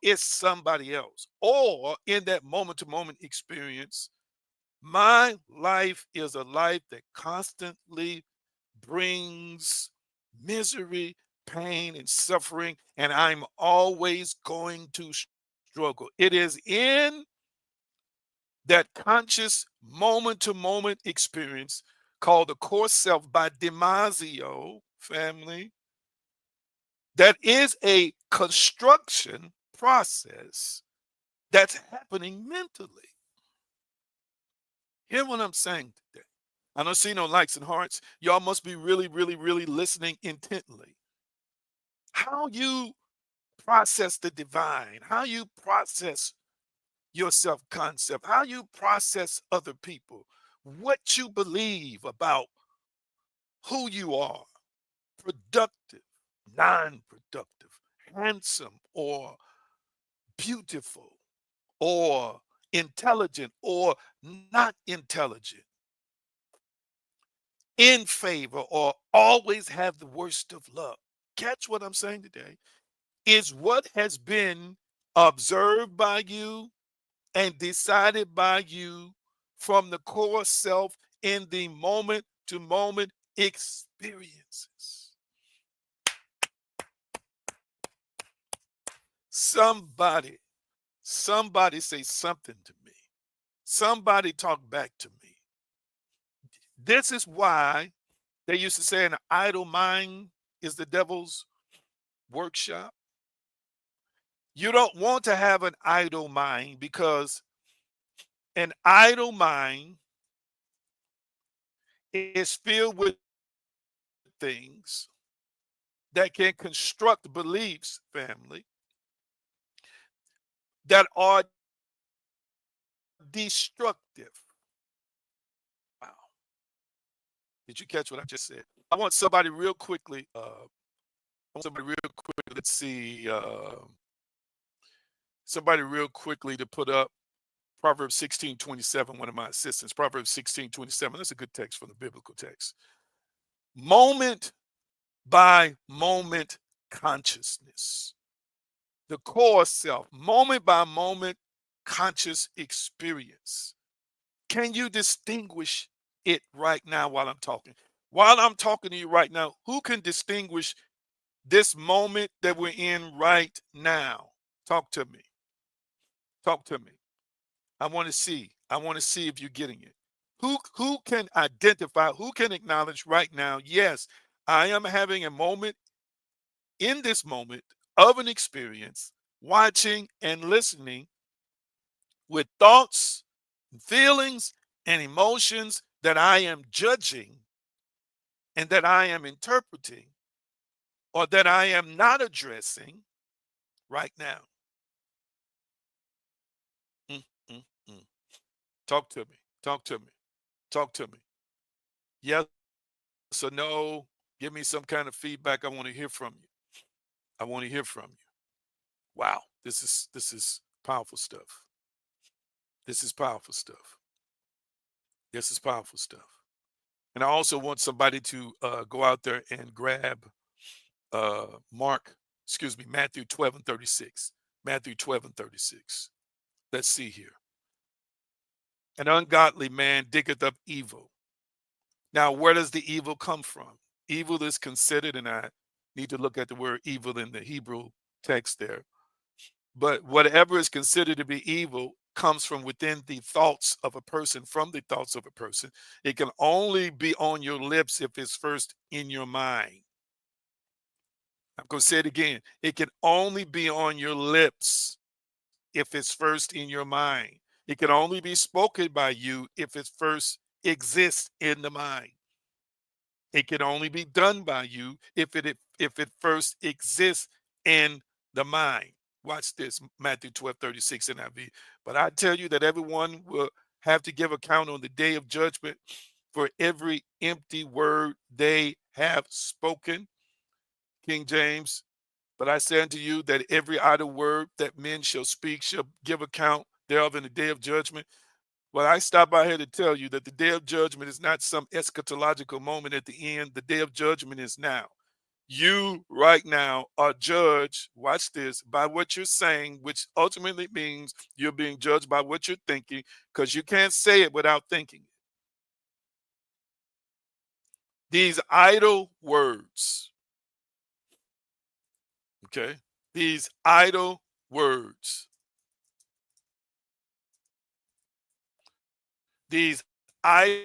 It's somebody else. Or in that moment to moment experience, my life is a life that constantly brings misery, pain, and suffering, and I'm always going to struggle. It is in that conscious moment to moment experience called the core self by Damasio family that is a construction process that's happening mentally. Hear what I'm saying today. I don't see no likes and hearts. Y'all must be really, really, really listening intently. How you process the divine, how you process your self concept, how you process other people, what you believe about who you are, productive, non productive, handsome or beautiful, or intelligent or not intelligent, in favor or always have the worst of luck. Catch what I'm saying today is what has been observed by you and decided by you from the core self in the moment to moment experiences. Somebody, somebody say something to me. Somebody talk back to me. This is why they used to say an idle mind is the devil's workshop. You don't want to have an idle mind because an idle mind is filled with things that can construct beliefs, family, that are destructive. Wow. Did you catch what I just said? I want somebody real quickly. I want somebody real quickly. Let's see. Somebody real quickly to put up Proverbs 16:27. One of my assistants. Proverbs 16:27. That's a good text from the biblical text. Moment by moment consciousness. The core self, moment by moment conscious experience. Can you distinguish it right now while I'm talking? While I'm talking to you right now, who can distinguish this moment that we're in right now? Talk to me. Talk to me. I want to see. I want to see if you're getting it. Who can identify, who can acknowledge right now, yes, I am having a moment in this moment of an experience, watching and listening with thoughts, feelings, and emotions that I am judging and that I am interpreting or that I am not addressing right now. Mm, mm, mm. Talk to me. Talk to me. Talk to me. Yes or no. Give me some kind of feedback. I want to hear from you. I want to hear from you. Wow. This is powerful stuff. This is powerful stuff. This is powerful stuff. And I also want somebody to go out there and grab Matthew 12 and 36. Matthew 12 and 36. Let's see here. An ungodly man diggeth up evil. Now, where does the evil come from? Evil is considered, and I need to look at the word evil in the Hebrew text there. But whatever is considered to be evil comes from within the thoughts of a person, from the thoughts of a person. It can only be on your lips if it's first in your mind. I'm going to say it again. It can only be on your lips if it's first in your mind. It can only be spoken by you if it first exists in the mind. It can only be done by you if it first exists in the mind. Watch this, Matthew 12:36 NIV. But I tell you that everyone will have to give account on the day of judgment for every empty word they have spoken. King James. But I say unto you that every idle word that men shall speak shall give account thereof in the day of judgment. Well, I stop by here to tell you that the day of judgment is not some eschatological moment at the end. The day of judgment is now. You right now are judged, watch this, by what you're saying, which ultimately means you're being judged by what you're thinking, because you can't say it without thinking it. These idle words, okay? These idle words, these idle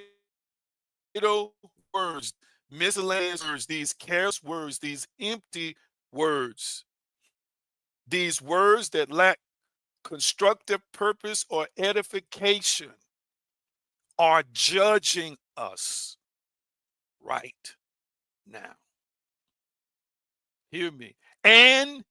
words, miscellaneous words, these careless words, these empty words, these words that lack constructive purpose or edification are judging us right now. Hear me. And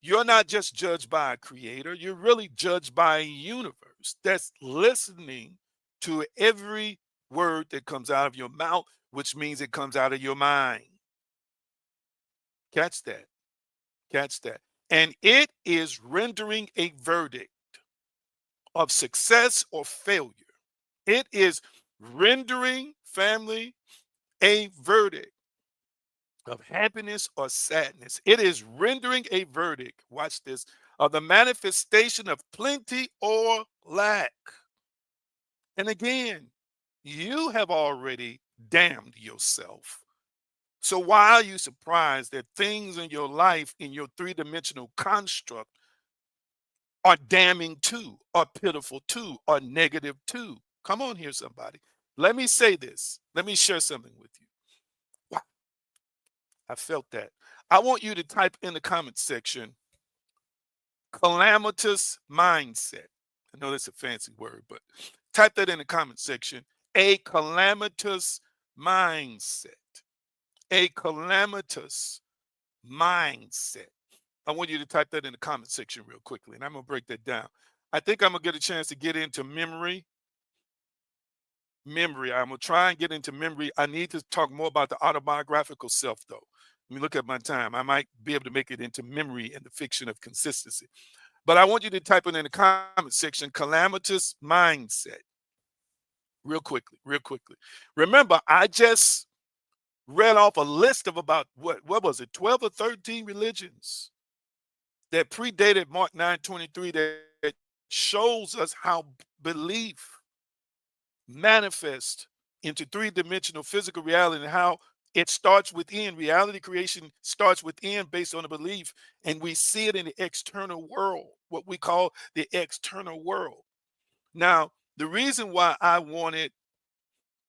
you're not just judged by a creator, you're really judged by a universe that's listening to every word that comes out of your mouth, which means it comes out of your mind. Catch that. Catch that. And it is rendering a verdict of success or failure. It is rendering, family, a verdict of happiness or sadness. It is rendering a verdict, watch this, of the manifestation of plenty or lack. And again, you have already damned yourself. So why are you surprised that things in your life, in your three-dimensional construct, are damning too, or pitiful too, or negative too? Come on here, somebody. Let me say this. Let me share something with you. Wow, I felt that. I want you to type in the comment section, calamitous mindset. I know that's a fancy word, but type that in the comment section. A calamitous mindset. A calamitous mindset. I want you to type that in the comment section real quickly, and I'm going to break that down. I think I'm going to get a chance to get into memory. I'm going to try and get into memory. I need to talk more about the autobiographical self, though. Let me look at my time. I might be able to make it into memory and the fiction of consistency. But I want you to type it in the comment section, calamitous mindset. Real quickly, real quickly. Remember, I just read off a list of about what was it, 12 or 13 religions that predated Mark 9:23 that shows us how belief manifests into three-dimensional physical reality and how it starts within. Reality creation starts within based on a belief, and we see it in the external world, what we call the external world. Now, the reason why I wanted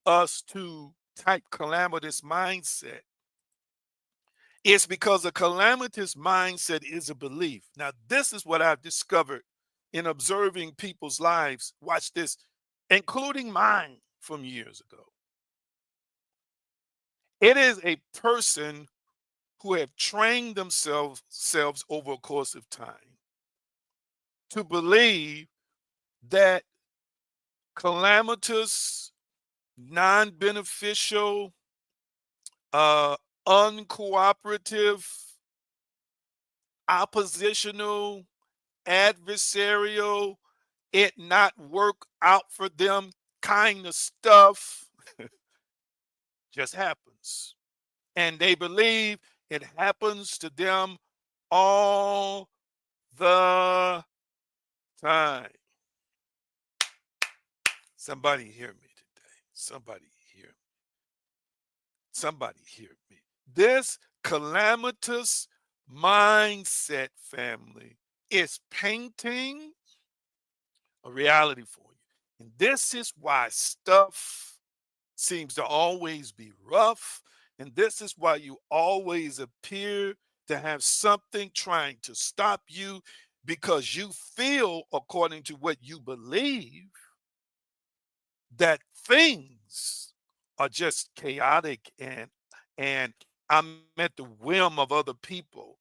us to type calamitous mindset is because a calamitous mindset is a belief. Now, this is what I've discovered in observing people's lives. Watch this, including mine from years ago. It is a person who have trained themselves over a course of time to believe that calamitous, non-beneficial, uh, uncooperative, oppositional, adversarial, it not work out for them kind of stuff just happens. And they believe it happens to them all the time. Somebody hear me today. Somebody hear me. This calamitous mindset, family, is painting a reality for you. And this is why stuff seems to always be rough. And this is why you always appear to have something trying to stop you, because you feel, according to what you believe, that things are just chaotic, and I'm at the whim of other people,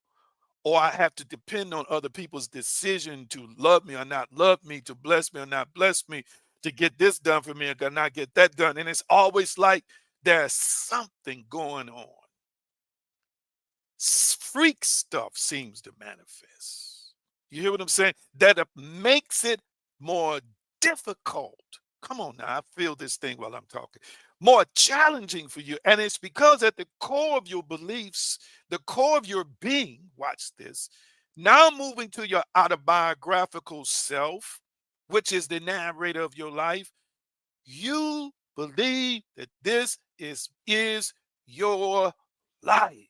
or I have to depend on other people's decision to love me or not love me, to bless me or not bless me, to get this done for me or not get that done. And it's always like there's something going on. Freak stuff seems to manifest. You hear what I'm saying? That makes it more difficult. Come on now, I feel this thing while I'm talking. More challenging for you. And it's because at the core of your beliefs, the core of your being, watch this, now moving to your autobiographical self, which is the narrator of your life, you believe that this is your life.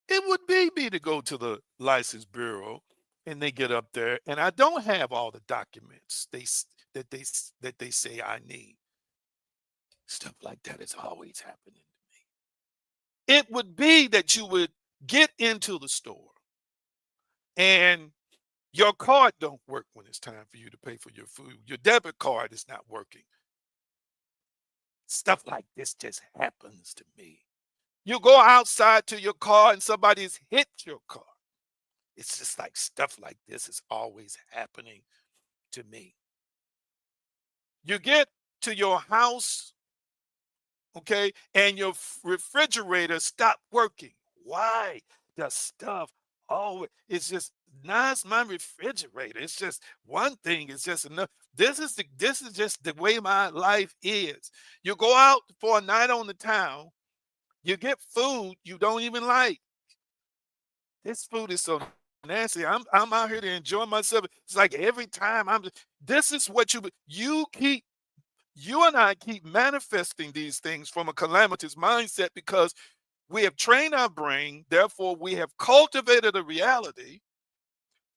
It would be me to go to the license bureau and they get up there and I don't have all the documents that they say I need. Stuff like that is always happening to me. It would be that you would get into the store and your card don't work when it's time for you to pay for your food. Your debit card is not working. Stuff like this just happens to me. You go outside to your car and somebody's hit your car. It's just like stuff like this is always happening to me. You get to your house, okay, and your refrigerator stopped working. Why? The stuff, oh, it's just now it's my refrigerator. It's just one thing, it's just enough. This is just the way my life is. You go out for a night on the town, you get food you don't even like. This food is so nasty. I'm out here to enjoy myself. It's like every time this is what you and I keep manifesting these things from a calamitous mindset because we have trained our brain, therefore we have cultivated a reality.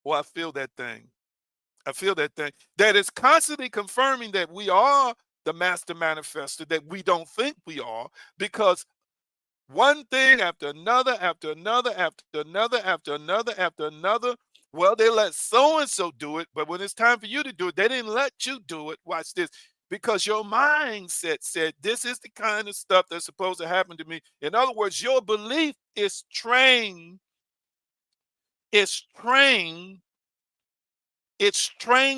Well, I feel that thing. I feel that thing that is constantly confirming that we are the master manifester that we don't think we are because one thing after another, after another, after another, after another, after another. Well, they let so and so do it, but when it's time for you to do it, they didn't let you do it. Watch this. Because your mindset said this is the kind of stuff that's supposed to happen to me. In other words, your belief is trained it's trained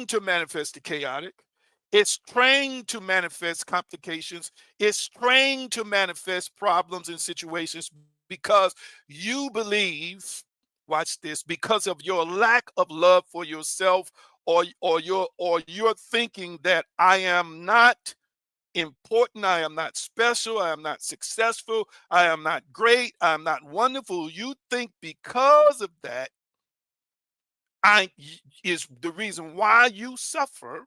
to manifest the chaotic. It's trained to manifest complications. It's trained to manifest problems and situations because you believe, watch this, because of your lack of love for yourself or you're thinking that I am not important, I am not special, I am not successful, I am not great, I am not wonderful. You think because of that I is the reason why you suffer,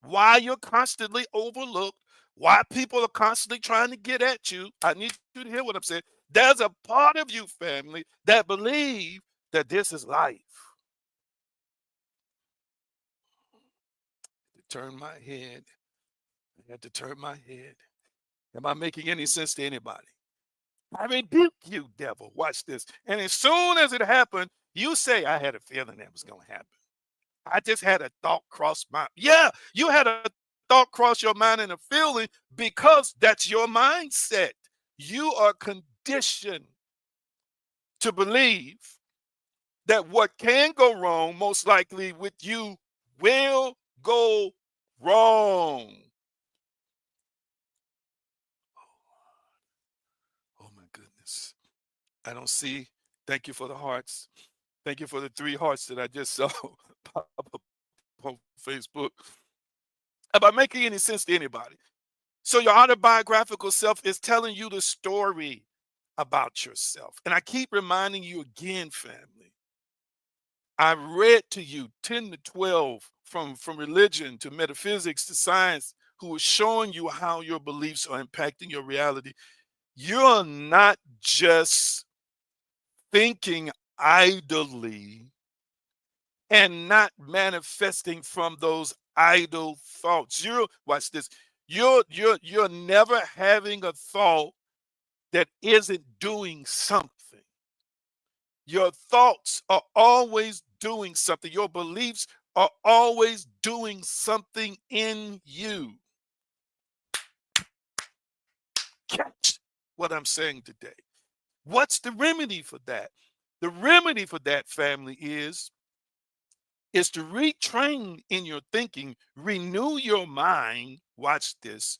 why you're constantly overlooked, why people are constantly trying to get at you. I need you to hear what I'm saying. There's a part of you, family, that believe that this is life. To turn my head, I had to turn my head. Am I making any sense to anybody? I rebuke you, devil. Watch this. And as soon as it happened, you say, I had a feeling that was going to happen. I just had a thought cross my yeah, you had a thought cross your mind and a feeling because that's your mindset. You are conditioned to believe that what can go wrong most likely with you will go wrong. Oh my goodness. I don't see. Thank you for the hearts. Thank you for the 3 hearts that I just saw pop up on Facebook. Am I making any sense to anybody? So your autobiographical self is telling you the story about yourself. And I keep reminding you again, family. I read to you 10 to 12 from religion to metaphysics to science who are showing you how your beliefs are impacting your reality. You're not just thinking idly and not manifesting from those idle thoughts. You're watch this. You're never having a thought that isn't doing something. Your thoughts are always doing something. Your beliefs are always doing something in you. Catch what I'm saying today. What's the remedy for that? The remedy for that, family, is to retrain in your thinking, renew your mind. Watch this,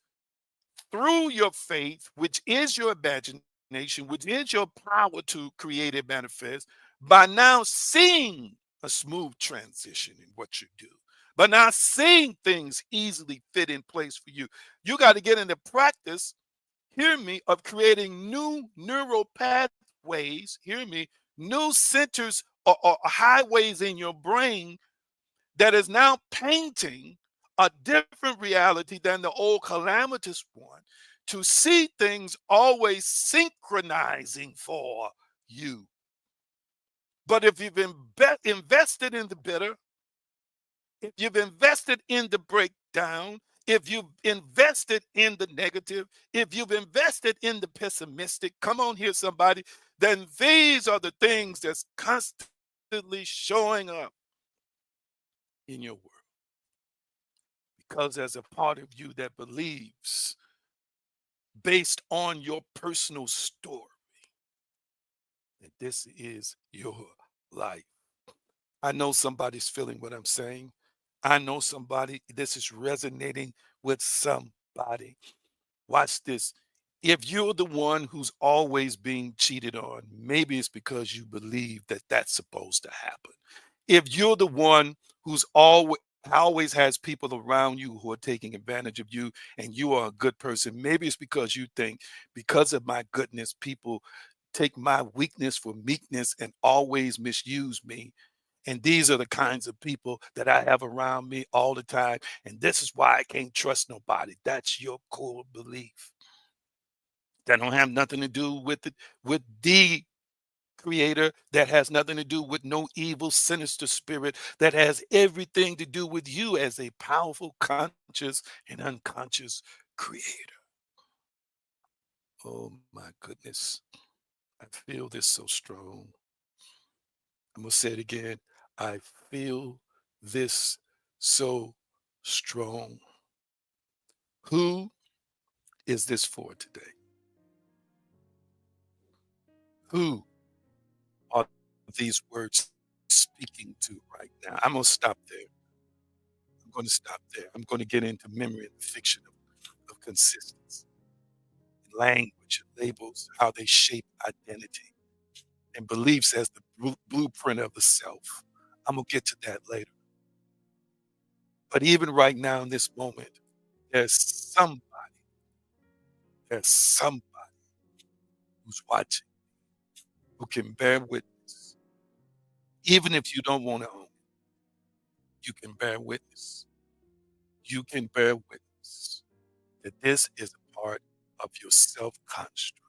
through your faith, which is your imagination, which is your power to create and manifest, by now seeing a smooth transition in what you do, but now seeing things easily fit in place for you. You got to get into practice, hear me, of creating new neural pathways, hear me, new centers or highways in your brain that is now painting a different reality than the old calamitous one, to see things always synchronizing for you. But if you've invested in the bitter, if you've invested in the breakdown, if you've invested in the negative, if you've invested in the pessimistic, come on here, somebody, then these are the things that's constantly showing up in your world. Because there's a part of you that believes, based on your personal story, that this is your life. I know somebody's feeling what I'm saying. I know somebody, this is resonating with somebody. Watch this. If you're the one who's always being cheated on, maybe it's because you believe that that's supposed to happen. If you're the one who's always has people around you who are taking advantage of you and you are a good person, maybe it's because you think, because of my goodness, people take my weakness for meekness and always misuse me. And these are the kinds of people that I have around me all the time. And this is why I can't trust nobody. That's your core belief. That don't have nothing to do with it, with the creator, that has nothing to do with no evil, sinister spirit, that has everything to do with you as a powerful, conscious, and unconscious creator. Oh my goodness. I feel this so strong. I'm going to say it again. I feel this so strong. Who is this for today? Who are these words speaking to right now? I'm going to stop there. I'm going to stop there. I'm going to get into memory and the fiction of consistency, language, and labels, how they shape identity, and beliefs as the blueprint of the self. I'm going to get to that later. But even right now in this moment, there's some there's somebody who's watching, who can bear witness. Even if you don't want to own it, you can bear witness. You can bear witness that this is a part of your self construct.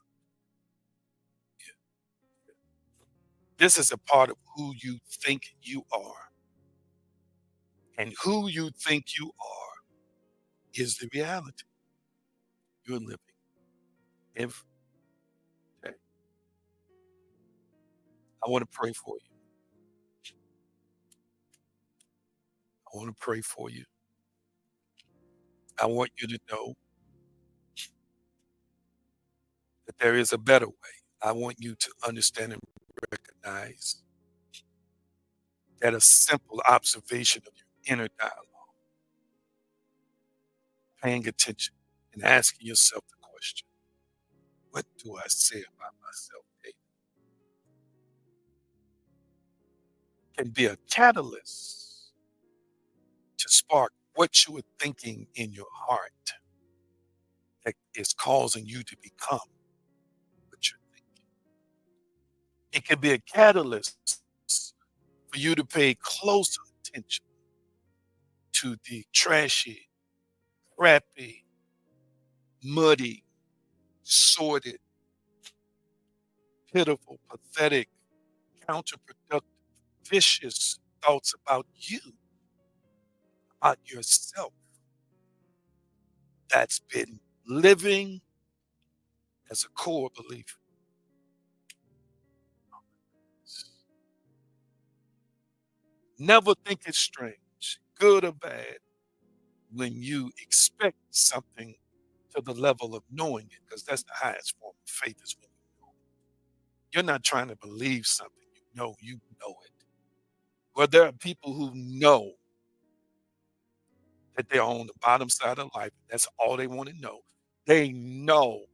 This is a part of who you think you are. And who you think you are is the reality you're living every day. I want to pray for you. I want to pray for you. I want you to know that there is a better way. I want you to understand and recognize that a simple observation of your inner dialogue, paying attention and asking yourself the question, what do I say about myself daily, can be a catalyst to spark what you are thinking in your heart that is causing you to become what you're thinking. It can be a catalyst for you to pay closer attention to the trashy, crappy, muddy, sordid, pitiful, pathetic, counterproductive, vicious thoughts about you, about yourself, that's been living as a core belief. Never think it's strange good or bad, when you expect something to the level of knowing it, because that's the highest form of faith is when you know it. You're not trying to believe something you know it. Well, there are people who know that they're on the bottom side of life. That's all they want to know. They know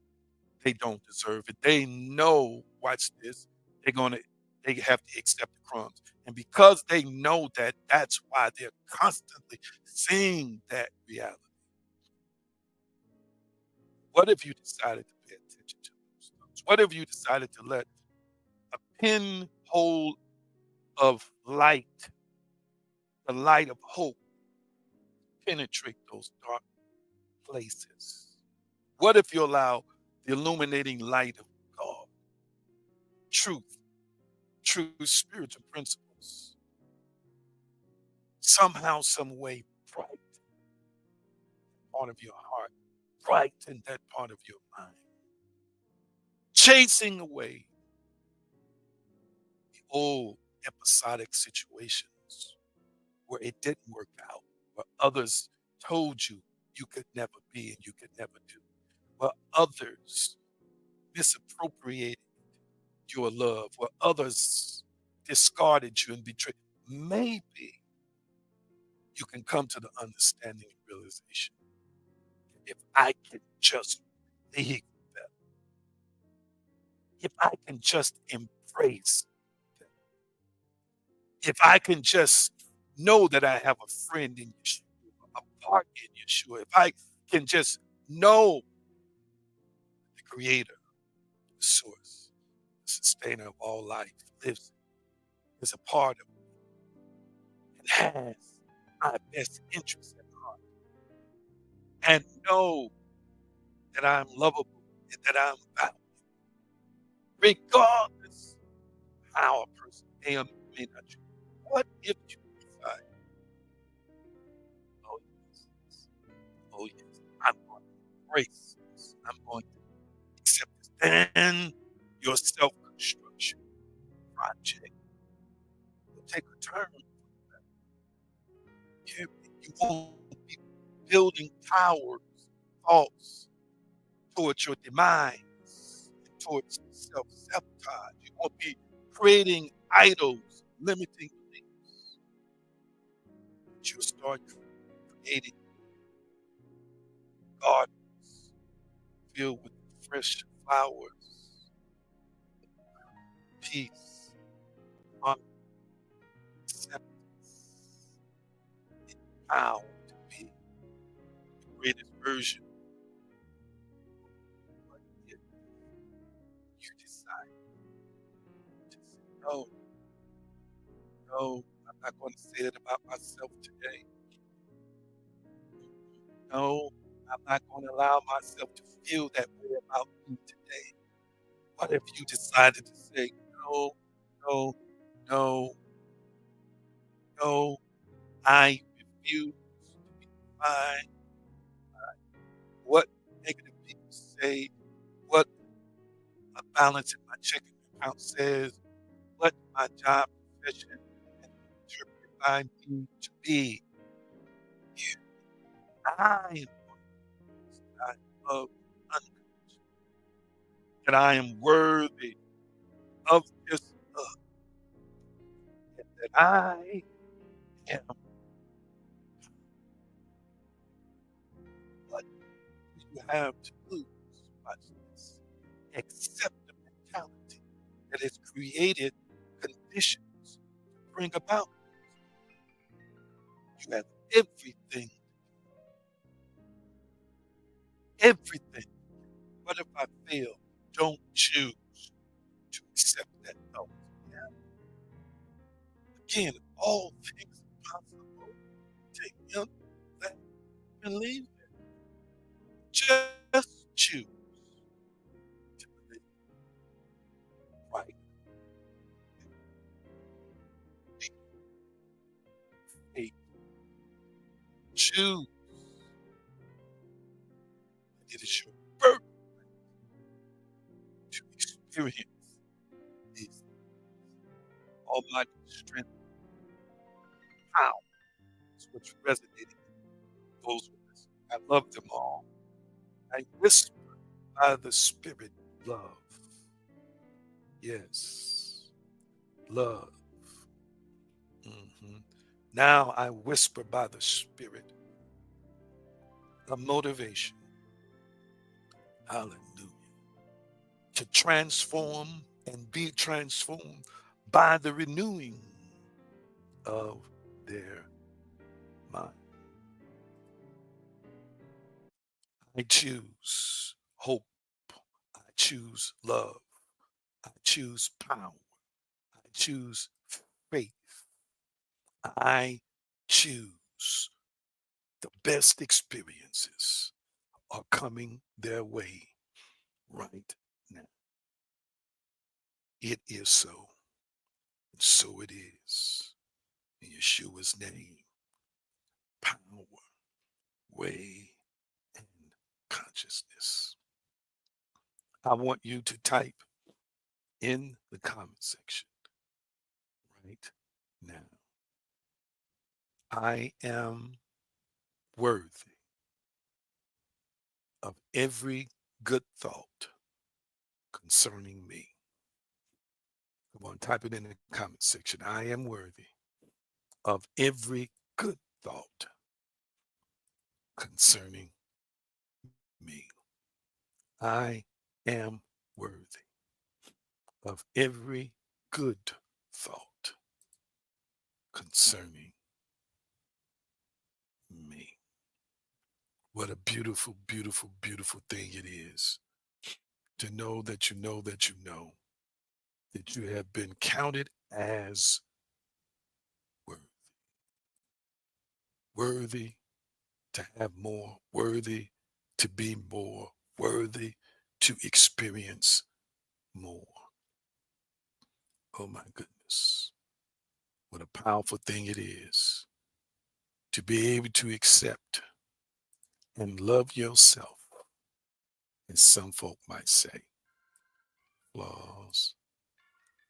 they don't deserve it. They know, watch this, they're gonna they have to accept the crumbs. And because they know that, that's why they're constantly seeing that reality. What if you decided to pay attention to those thoughts? What if you decided to let a pinhole of light, the light of hope, penetrate those dark places? What if you allow the illuminating light of God, truth, true spiritual principles, somehow, some way, bright part of your heart, bright in that part of your mind, chasing away the old episodic situations where it didn't work out, where others told you you could never be and you could never do, where others misappropriated your love, where others discarded you and betrayed. Maybe you can come to the understanding and realization, if I can just leave them, if I can just embrace them, if I can just know that I have a friend in Yeshua, a part in Yeshua, if I can just know the creator, the source, the sustainer of all life lives, is a part of me, and has my best interest at heart, and know that I'm lovable and that I'm valuable, regardless how a person may or may not treat you. What if you decide, oh yes, oh yes, I'm going to embrace this, I'm going to accept this, then your self-construction project will take a turn. You won't be building towers, thoughts towards your demise, towards self-sabotage. You won't be creating idols, limiting beliefs. But you'll start creating gardens filled with fresh flowers, peace, honor, acceptance, power to be the greatest version of what it is. You decide to say, no, no, I'm not going to say it about myself today. No, I'm not going to allow myself to feel that way about me today. What if you decided to say, no, no, no, no, I refuse to be defined by what negative people say, what a balance in my checking account says, what my job profession and interpreted by me to be. You, I am I love unconditional, that I am worthy of this love, and that I am what you have to lose. Watch this. Accept the mentality that has created conditions to bring about. You have everything, everything. What if I fail? Don't choose to accept that no. Yeah. Again, all things are possible to him that believes. Just choose to believe right. Be faith. Choose. It is your birth to experience these almighty strength, power, what's resonating in those words. I love them all. I whisper by the Spirit love. Yes, love. Mhm. Now I whisper by the Spirit a motivation. Hallelujah. To transform and be transformed by the renewing of their mind. I choose hope. I choose love. I choose power. I choose faith. I choose the best experiences are coming their way right now. It is so, and so it is. In Yeshua's name, power, way, and consciousness. I want you to type in the comment section right now. I am worthy of every good thought concerning me. Come on, type it in the comment section. I am worthy of every good thought concerning me. I am worthy of every good thought concerning me. What a beautiful, beautiful, beautiful thing it is to know that you know that you know that you have been counted as worthy, worthy to have more, worthy to be more, worthy to experience more. Oh my goodness. What a powerful thing it is to be able to accept and love yourself, as some folk might say, flaws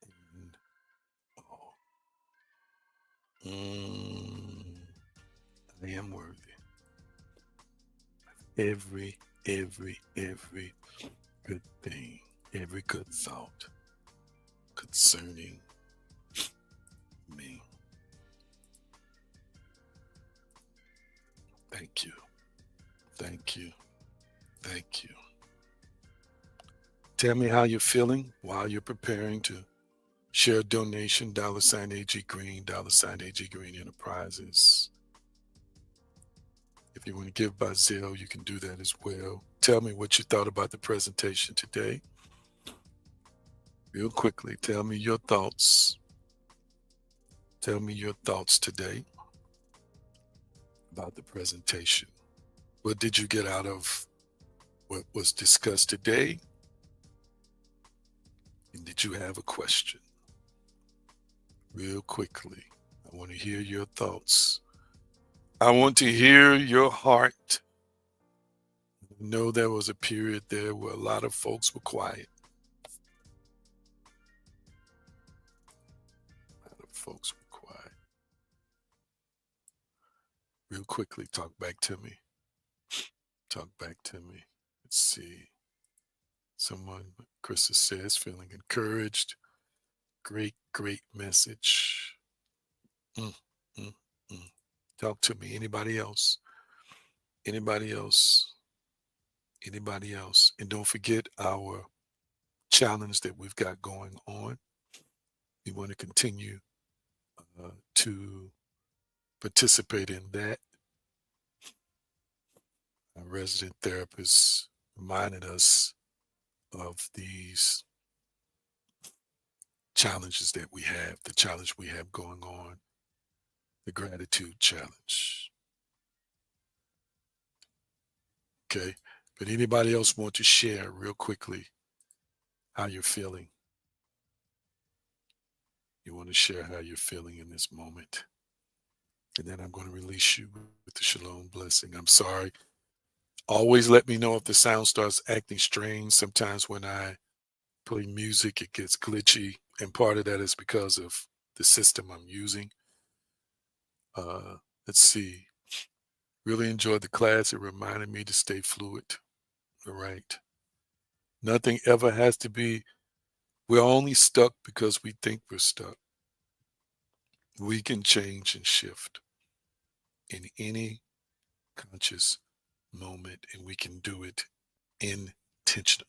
and all. I am worthy. Every good thing, every good thought concerning me. Thank you. Thank you. Thank you. Tell me how you're feeling while you're preparing to share a donation, $AG Green, $AG Green Enterprises. If you want to give by Zelle, you can do that as well. Tell me what you thought about the presentation today. Real quickly, tell me your thoughts. Tell me your thoughts today about the presentation. What did you get out of what was discussed today? And did you have a question? Real quickly, I want to hear your thoughts. I want to hear your heart. I know there was a period there where a lot of folks were quiet. A lot of folks were quiet. Real quickly, talk back to me. Talk back to me. Let's see. Someone, Krista says, feeling encouraged. Great, great message. Mm, mm, mm. Talk to me. Anybody else? Anybody else? Anybody else? And don't forget our challenge that we've got going on. We want to continue to participate in that. Our resident therapist reminded us of these challenges that we have, the challenge we have going on, the gratitude challenge. Okay. But anybody else want to share real quickly how you're feeling? You want to share how you're feeling in this moment. And then I'm going to release you with the shalom blessing. I'm sorry. Always let me know if the sound starts acting strange. Sometimes when I play music, it gets glitchy. And part of that is because of the system I'm using. Let's see. Really enjoyed the class. It reminded me to stay fluid. All right. Nothing ever has to be, we're only stuck because we think we're stuck. We can change and shift in any conscious moment, and we can do it intentionally.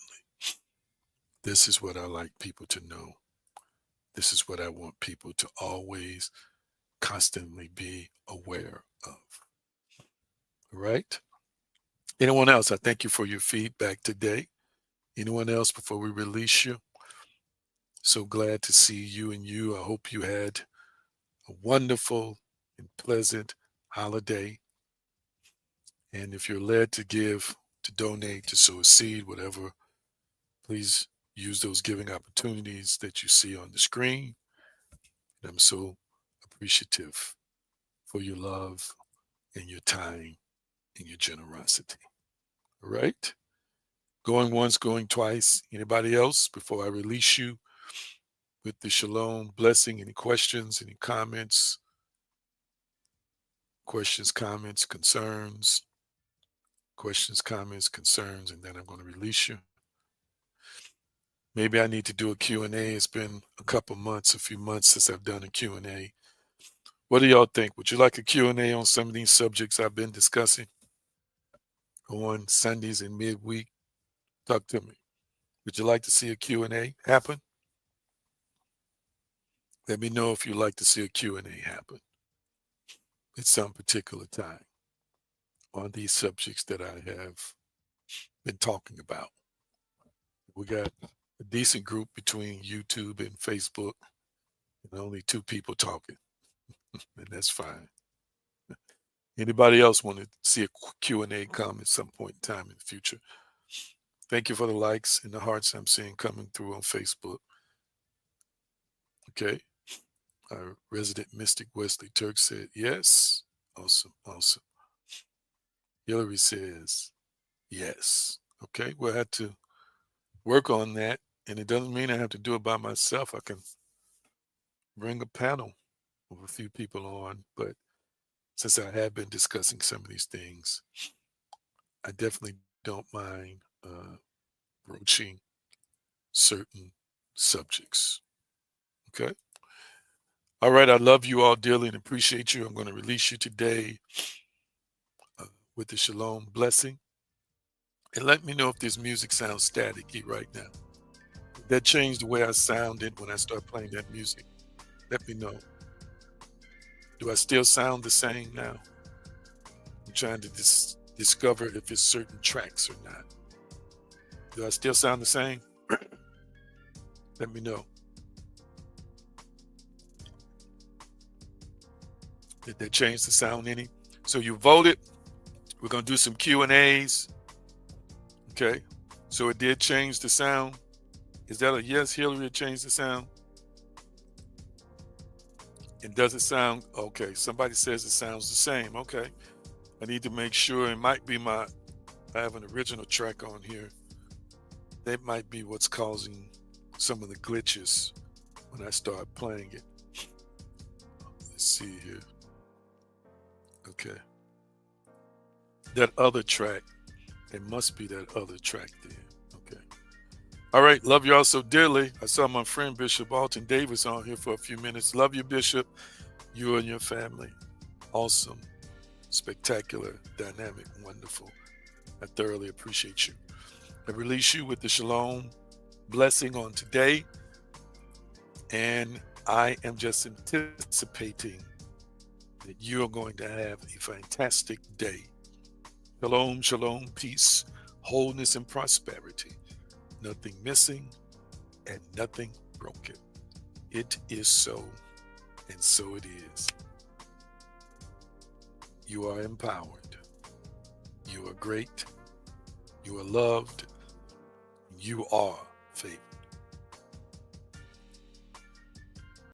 This is what I like people to know. This is what I want people to always constantly be aware of. All right. Anyone else? I thank you for your feedback today. Anyone else before we release you? So glad to see you and you. I hope you had a wonderful and pleasant holiday. And if you're led to give, to donate, to sow a seed, whatever, please use those giving opportunities that you see on the screen. And I'm so appreciative for your love and your time and your generosity. All right? Going once, going twice. Anybody else before I release you with the shalom blessing? Any questions, any comments? Questions, comments, concerns? Questions, comments, concerns, and then I'm going to release you. Maybe I need to do a Q&A. It's been a couple months, a few months since I've done a Q&A. What do y'all think? Would you like a Q&A on some of these subjects I've been discussing on Sundays and midweek? Talk to me. Would you like to see a Q&A happen? Let me know if you'd like to see a Q&A happen at some particular time on these subjects that I have been talking about. We got a decent group between YouTube and Facebook, and only 2 people talking, and that's fine. Anybody else want to see a Q&A come at some point in time in the future? Thank you for the likes and the hearts I'm seeing coming through on Facebook. Okay. Our resident mystic Wesley Turk said, yes. Awesome. Awesome. Hillary says, yes. Okay. We'll have to work on that. And it doesn't mean I have to do it by myself. I can bring a panel of a few people on. But since I have been discussing some of these things, I definitely don't mind broaching certain subjects. Okay. All right. I love you all dearly and appreciate you. I'm going to release you today with the shalom blessing. And let me know if this music sounds staticky right now. That changed the way I sounded when I started playing that music. Let me know. Do I still sound the same now? I'm trying to discover if it's certain tracks or not. Do I still sound the same? Let me know. Did that change the sound any? So you voted. We're going to do some Q&As. Okay. So it did change the sound. Is that a yes, Hillary? It changed the sound? And does it sound okay? Somebody says it sounds the same. Okay. I need to make sure. It might be I have an original track on here. That might be what's causing some of the glitches when I start playing it. Let's see here. Okay. That other track. It must be that other track there. Okay. All right. Love you all so dearly. I saw my friend Bishop Alton Davis on here for a few minutes. Love you, Bishop. You and your family. Awesome. Spectacular. Dynamic. Wonderful. I thoroughly appreciate you. I release you with the shalom blessing on today. And I am just anticipating that you are going to have a fantastic day. Shalom, shalom, peace, wholeness, and prosperity. Nothing missing and nothing broken. It is so, and so it is. You are empowered. You are great. You are loved. You are favored.